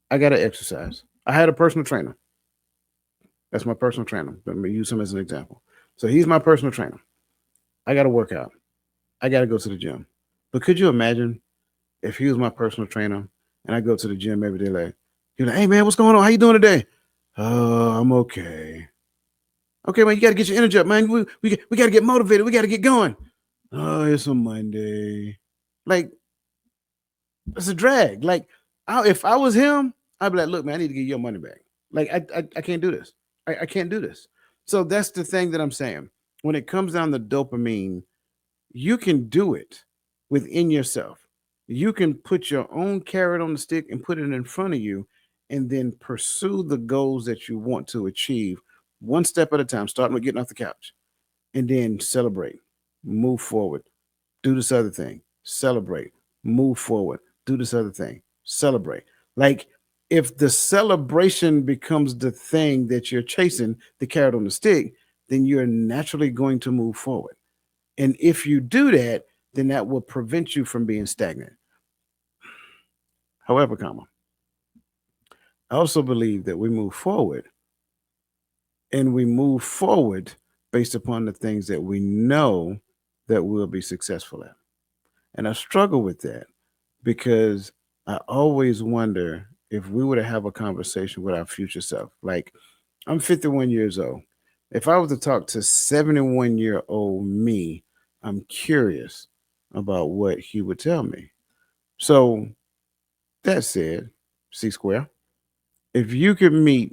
I got to exercise. I had a personal trainer. That's my personal trainer. Let me use him as an example. So he's my personal trainer. I got to work out. I got to go to the gym. But could you imagine if he was my personal trainer and I go to the gym every day? Like, he's like, "Hey man, what's going on? How you doing today?" "Oh, I'm okay." "Okay, man, you got to get your energy up, man. We got to get motivated. We got to get going." "Oh, it's a Monday." Like, it's a drag. Like, if I was him, I'd be like, "Look, man, I need to get your money back. Like, I can't do this. I can't do this." So that's the thing that I'm saying. When it comes down to dopamine, you can do it within yourself. You can put your own carrot on the stick and put it in front of you, and then pursue the goals that you want to achieve, one step at a time, starting with getting off the couch, and then celebrate, move forward. do this other thing, celebrate, move forward, do this other thing, celebrate. Like, if the celebration becomes the thing that you're chasing, the carrot on the stick, then you're naturally going to move forward. And if you do that, then that will prevent you from being stagnant. However, comma, I also believe that we move forward, and we move forward based upon the things that we know that we'll be successful at. And I struggle with that because I always wonder if we were to have a conversation with our future self. Like, I'm 51 years old. If I was to talk to 71-year-old me, I'm curious about what he would tell me. So, that said, C Square, if you could meet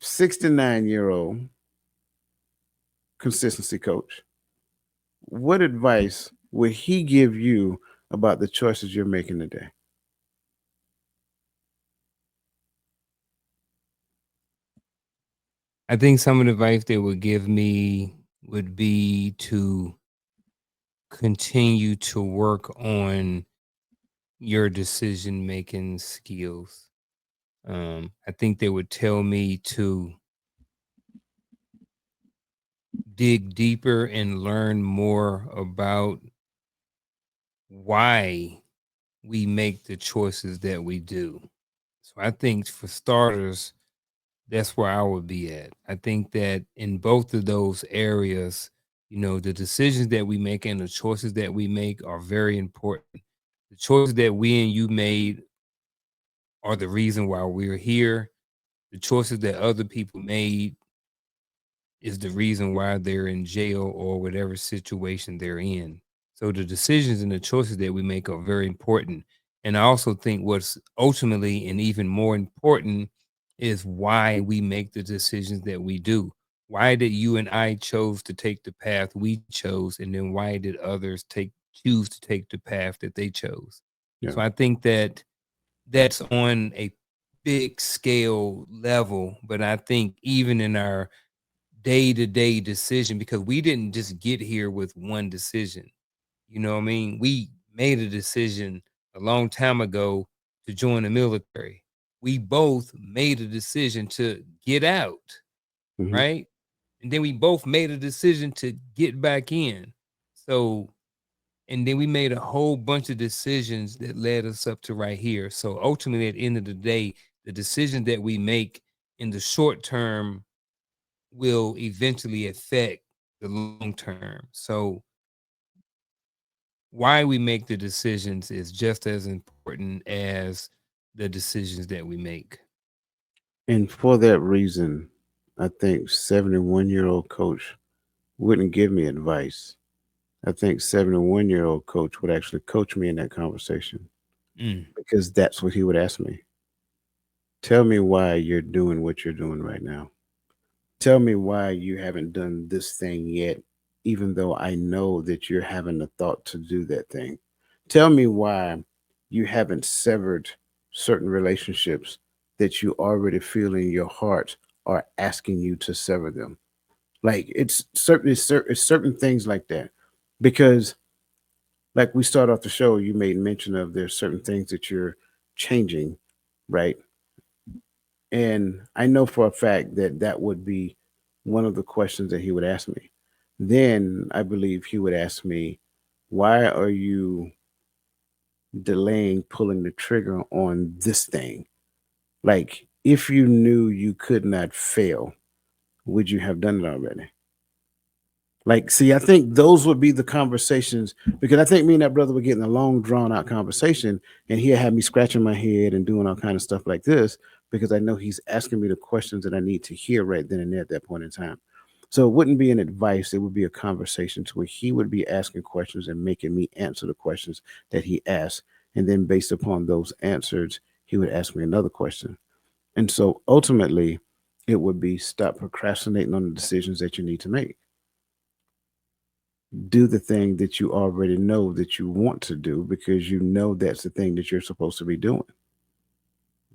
69-year-old consistency coach, what advice would he give you about the choices you're making today? I think some of the advice they would give me would be to continue to work on your decision making skills. I think they would tell me to dig deeper and learn more about why we make the choices that we do. So I think for starters, that's where I would be at. I think that in both of those areas, the decisions that we make and the choices that we make are very important. The choices that we and you made are the reason why we're here. The choices that other people made is the reason why they're in jail or whatever situation they're in. So the decisions and the choices that we make are very important. And I also think what's ultimately and even more important is why we make the decisions that we do. Why did you and I chose to take the path we chose, and then why did others choose to take the path that they chose? Yeah. So I think that that's on a big scale level, but I think even in our day-to-day decision, because we didn't just get here with one decision. You know what I mean? We made a decision a long time ago to join the military. We both made a decision to get out, Hmm. right? And then we both made a decision to get back in. So, and then we made a whole bunch of decisions that led us up to right here. So ultimately, at the end of the day, the decision that we make in the short term will eventually affect the long term. So why we make the decisions is just as important as the decisions that we make. And for that reason, I think 71-year-old coach wouldn't give me advice. I think 71-year-old coach would actually coach me in that conversation Mm. because that's what he would ask me. Tell me why you're doing what you're doing right now. Tell me why you haven't done this thing yet, even though I know that you're having the thought to do that thing. Tell me why you haven't severed certain relationships that you already feel in your heart are asking you to sever them. Like, it's certain things like that. Because, like, we start off the show, you made mention of there's certain things that you're changing, right? And I know for a fact that that would be one of the questions that he would ask me. Then I believe he would ask me, why are you delaying pulling the trigger on this thing? Like, if you knew you could not fail, would you have done it already? Like, see, I think those would be the conversations, because I think me and that brother were getting a long, drawn out conversation, and he'll have me scratching my head and doing all kind of stuff like this because I know he's asking me the questions that I need to hear right then and there at that point in time. So it wouldn't be an advice; it would be a conversation to where he would be asking questions and making me answer the questions that he asked, and then based upon those answers, he would ask me another question. And so ultimately, it would be stop procrastinating on the decisions that you need to make. Do the thing that you already know that you want to do because you know that's the thing that you're supposed to be doing.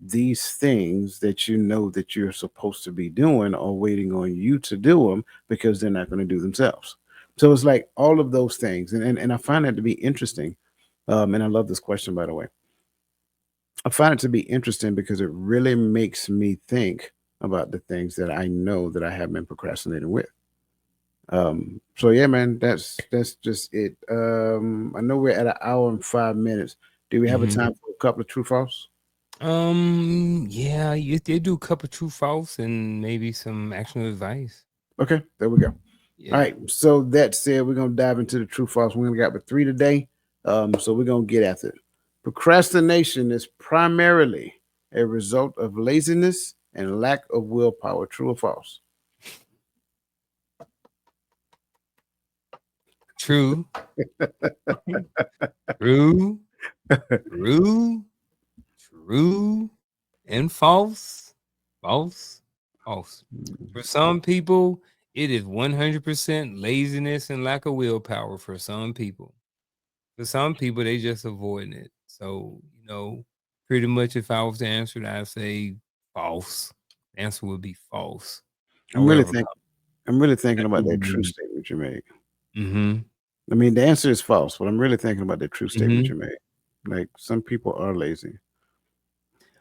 These things that you know that you're supposed to be doing are waiting on you to do them because they're not going to do themselves. So it's like all of those things, and I find that to be interesting. And I love this question, by the way. I find it to be interesting because it really makes me think about the things that I know that I have been procrastinating with. So yeah, man, that's just it. I know we're at an hour and 5 minutes. Do we have a Mhm. time for a couple of true false? Yeah, they do a couple true false and maybe some actionable advice. Okay, there we go. All Yeah. right. So that said, we're gonna dive into the true false. We only got with three today. So we're gonna get after it. Procrastination is primarily a result of laziness and lack of willpower. True or false? True. True. True. True. And false. False. False. For some people, it is 100% laziness and lack of willpower for some people. For some people, they just avoiding it. So, pretty much if I was to answer it, I'd say false. The answer would be false. I'm really However, think I'm really thinking I about do that true believe. statement you made. Mhm. I mean, the answer is false, but I'm really thinking about that true statement Mhm. you made. Like some people are lazy.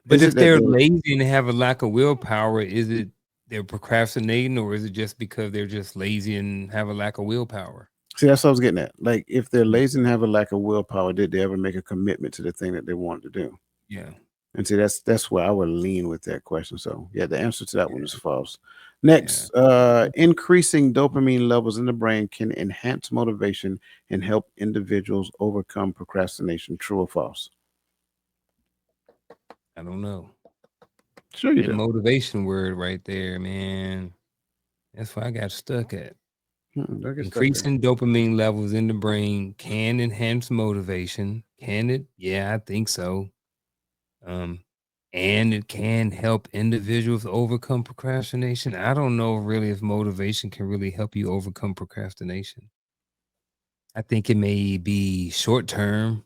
But Is it if that they're they lazy and they have a lack of willpower, is it they're procrastinating or is it just because they're just lazy and have a lack of willpower? see? That's what I was getting at. Like, if they're Mm, lazy and have a lack of willpower, did they ever make a commitment to the thing that they wanted to do? yeah. And see, that's where I would lean with that question. So yeah, the answer to that one is Yeah. false. Yeah. Next, increasing dopamine levels in the brain can enhance motivation and help individuals overcome procrastination. True or false? I don't know. Sure, you That do. motivation word right there, man. That's where I got stuck at. Don't get stuck there. Increasing dopamine levels in the brain can enhance motivation. Can it? Yeah, I think so. Um, and it can help individuals overcome procrastination. I don't know really if motivation can really help you overcome procrastination. I think it may be short term.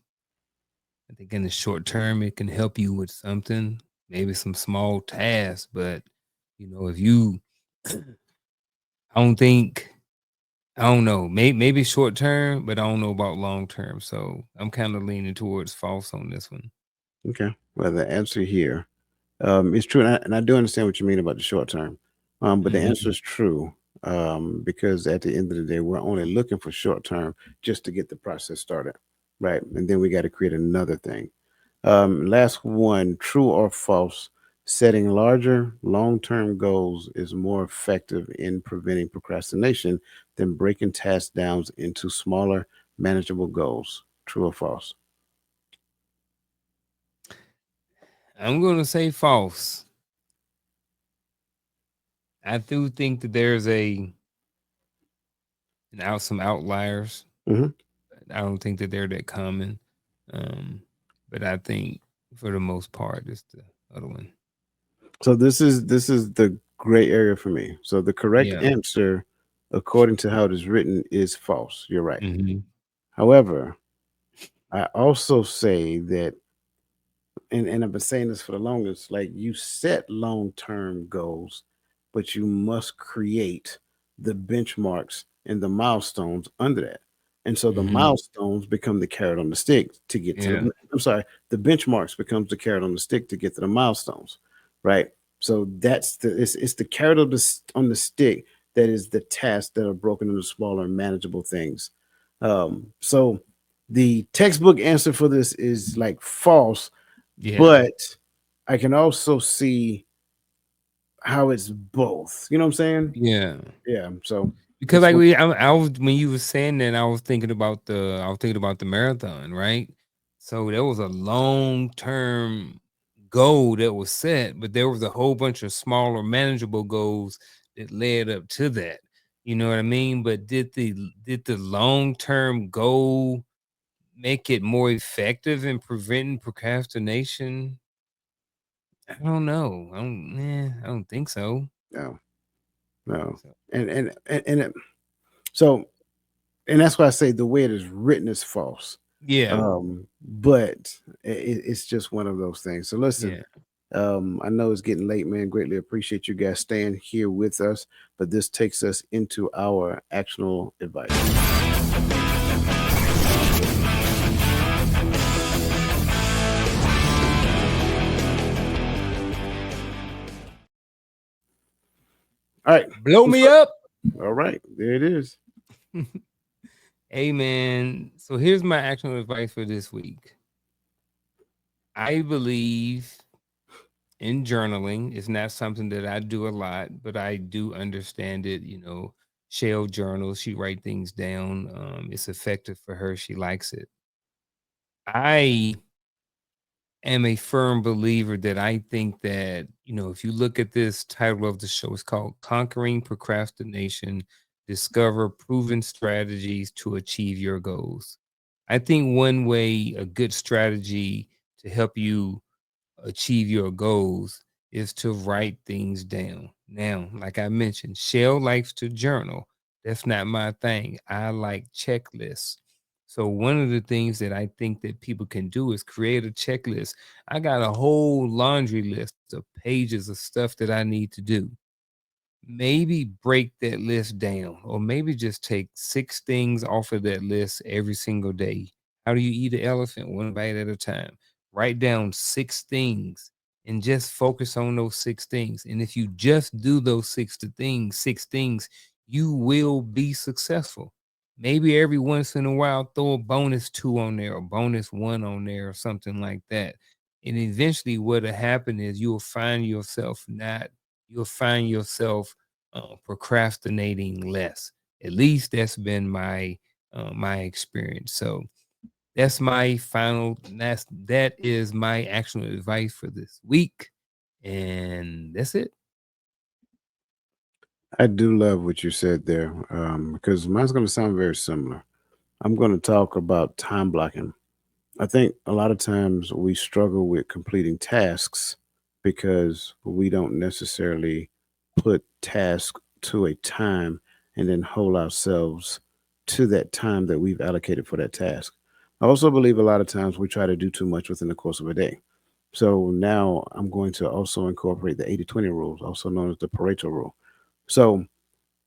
I think in the short term, it can help you with something, maybe some small tasks. But if you, I don't think, I don't know, maybe short term, but I don't know about long term. So I'm kind of leaning towards false on this one. Okay. Well, the answer here is true, and I do understand what you mean about the short term. But the answer Hmm. is true because at the end of the day, we're only looking for short term just to get the process started, right? And then we got to create another thing. Last one, true or false? Setting larger, long term goals is more effective in preventing procrastination than breaking tasks down into smaller, manageable goals. True or false? I'm going to say false. I do think that there's some outliers. Hmm. I don't think that they're that common. Um, but I think for the most part, it's the other one. So this is the gray area for me. So the correct Yeah. answer, according to how it is written, is false. You're right. Hmm. However, I also say that, and I've been saying this for the longest, like you set long term goals, but you must create the benchmarks and the milestones under that. And so the Hmm. milestones become the carrot on the stick to get to Yeah. I'm sorry, the benchmarks becomes the carrot on the stick to get to the milestones, right? So it's the carrot on the stick that is the tasks that are broken into smaller manageable things. So the textbook answer for this is like false, Yeah. but I can also see how it's both. You know what I'm saying? Yeah. Yeah. So Because it's like one. I was when you were saying that, I was thinking about the marathon, right? So there was a long term goal that was set, but there was a whole bunch of smaller, manageable goals that led up to that. You know what I mean? But did the long term goal make it more effective in preventing procrastination? I don't know. I don't think so. No, no, So and so and that's why I say the way it is written is false. yeah, But it's just one of those things. So listen, yeah. I know it's getting late, man. Greatly appreciate you guys staying here with us. But this takes us into our actionable advice. All right. Blow Who's me first? up. All right. There it is. Hey man, so here's my actual advice for this week. I believe in journaling. It's not something that I do a lot, but I do understand it. Shell journals, she write things down. It's effective for her. She likes it. I am a firm believer that I think that, if you look at this title of the show, it's called Conquering Procrastination, Discover Proven Strategies to Achieve Your Goals. I think one way, a good strategy to help you achieve your goals is to write things down. Now, like I mentioned, Shell likes to journal. That's not my thing. I like checklists. So one of the things that I think that people can do is create a checklist. I got a whole laundry list of pages of stuff that I need to do. Maybe break that list down, or maybe just take 6 things off of that list every single day. How do you eat an elephant? One bite at a time. Write down 6 things and just focus on those 6 things. And if you just do those 6 things, you will be successful. Maybe every once in a while, throw a bonus 2 on there, or bonus 1 on there, or something like that. And eventually, what'll happen is you'll find yourself procrastinating less. At least that's been my experience. So that is my actual advice for this week, and that's it. I do love what you said there because mine's going to sound very similar. I'm going to talk about time blocking. I think a lot of times we struggle with completing tasks because we don't necessarily put task to a time and then hold ourselves to that time that we've allocated for that task. I also believe a lot of times we try to do too much within the course of a day. So now I'm going to also incorporate the 80-20 rules, also known as the Pareto rule. So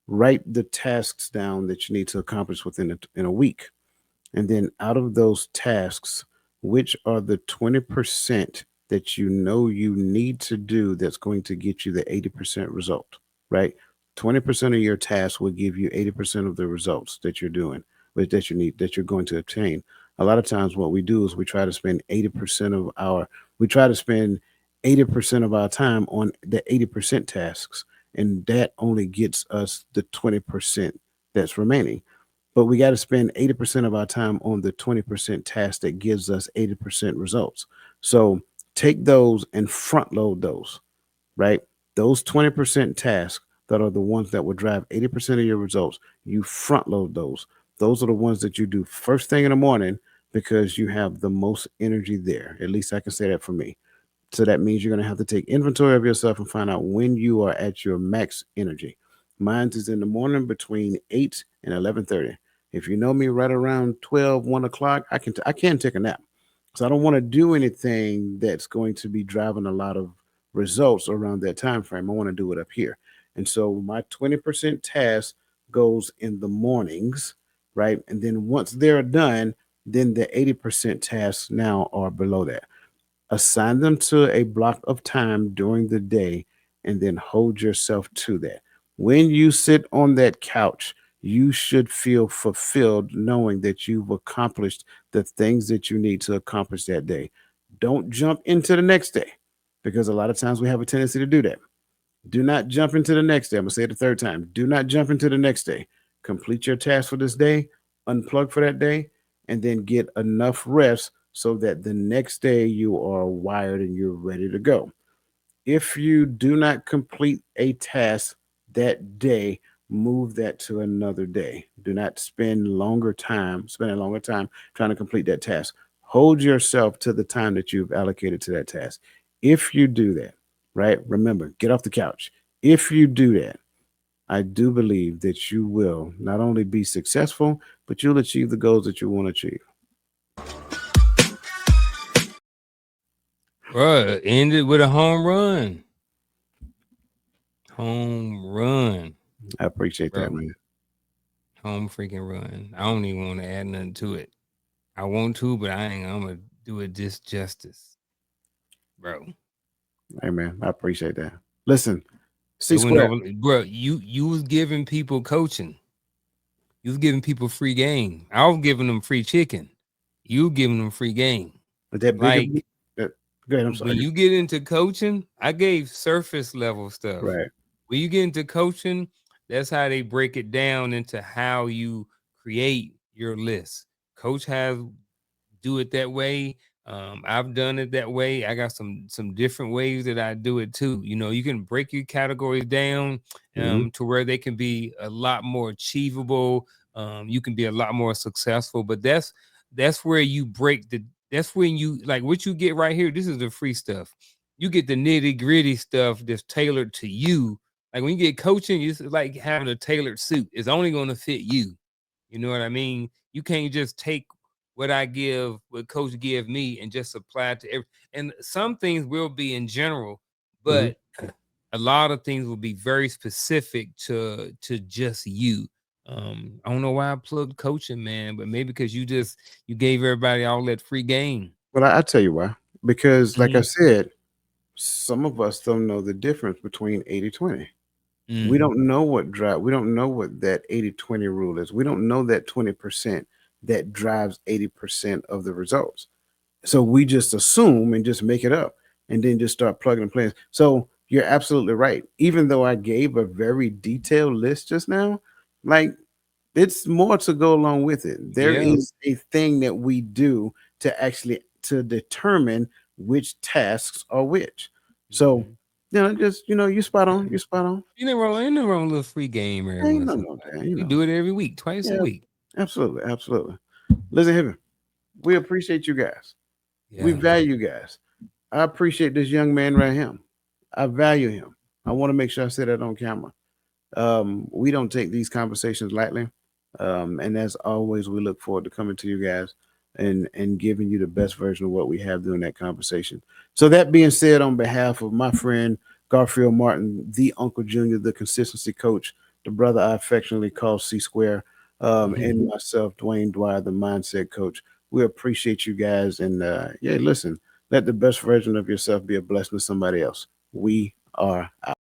write the tasks down that you need to accomplish in a week, and then out of those tasks, which are the 20% that you know you need to do that's going to get you the 80% result, right? 20% of your tasks will give you 80% of the results that you're doing, that you need, that you're going to obtain. A lot of times what we do is we try to spend 80% of our time on the 80% tasks, and that only gets us the 20% that's remaining, but we got to spend 80% of our time on the 20% task that gives us 80% results. So take those and front load those, right? Those 20% tasks that are the ones that will drive 80% of your results, you front load those. Those are the ones that you do first thing in the morning because you have the most energy there. At least I can say that for me. So that means you're going to have to take inventory of yourself and find out when you are at your max energy. Mine is in the morning between 8 and 11:30. If you know me, right around 12, 1 o'clock, I can take a nap. So I don't want to do anything that's going to be driving a lot of results around that time frame. I want to do it up here. And so my 20% task goes in the mornings, right? And then once they're done, then the 80% tasks now are below that. Assign them to a block of time during the day and then hold yourself to that. When you sit on that couch, you should feel fulfilled knowing that you've accomplished the things that you need to accomplish that day. Don't jump into the next day because a lot of times we have a tendency to do that. Do not jump into the next day. I'm going to say it the third time. Do not jump into the next day. Complete your task for this day, unplug for that day, and then get enough rest so that the next day you are wired and you're ready to go. If you do not complete a task that day, move that to another day. Do not spend a longer time trying to complete that task. Hold yourself to the time that you've allocated to that task. If you do that, right? Remember, get off the couch. If you do that, I do believe that you will not only be successful, but you'll achieve the goals that you want to achieve. Bruh, ended with a home run. Home run, I appreciate that, bro. man. Home freaking run. I don't even want to add nothing to it. I want to, but I ain't. I'm gonna do it this justice, bro. Hey, man, I appreciate that. Listen, C It went Square. over, bro. You was giving people coaching. You was giving people free game. I was giving them free chicken. You giving them free game. With that bigger, Like that, go ahead. I'm when sorry. you get into coaching, I gave surface level stuff. Right. When you get into coaching, that's how they break it down into how you create your list. Coach has do it that way. I've done it that way. I got some different ways that I do it too. You know, you can break your categories down Hmm. to where they can be a lot more achievable. You can be a lot more successful. But that's where you break the. That's when you like what you get right here. This is the free stuff. You get the nitty gritty stuff that's tailored to you. Like when you get coaching, it's like having a tailored suit. It's only going to fit you. You know what I mean? You can't just take what I give, what coach give me, and just apply it to every. And some things will be in general, Hmm. but a lot of things will be very specific to just you. I don't know why I plugged coaching, man, but maybe because you gave everybody all that free game. Well, I tell you why. Because, like I Mm-hmm. said, some of us don't know the difference between 80-20. We Mm, don't know what drive. We don't know what that 80-20 rule is. We don't know that 20% that drives 80% of the results. So we just assume and just make it up and then just start plugging and playing. So you're absolutely right. Even though I gave a very detailed list just now, like it's more to go along with it. There yeah. is a thing that we do to actually to determine which tasks are which. So, Mm-hmm. just you spot on. You spot on. Ain't no wrong with a little free game every Ain't once no in no a while. damn, We do it every week, twice a Yeah, week. absolutely, absolutely. Listen, Heaven, we appreciate you guys. We Yeah. value you guys. I appreciate this young man right here. I value him. I want to make sure I say that on camera. We don't take these conversations lightly. And as always, we look forward to coming to you guys and giving you the best version of what we have during that conversation. So that being said, on behalf of my friend Garfield Martin, the Uncle Junior, the consistency coach, the brother I affectionately call C Square, Mhm. and myself, Dwayne Dwyer, the mindset coach, we appreciate you guys. And yeah, listen, let the best version of yourself be a blessing to somebody else. We are out.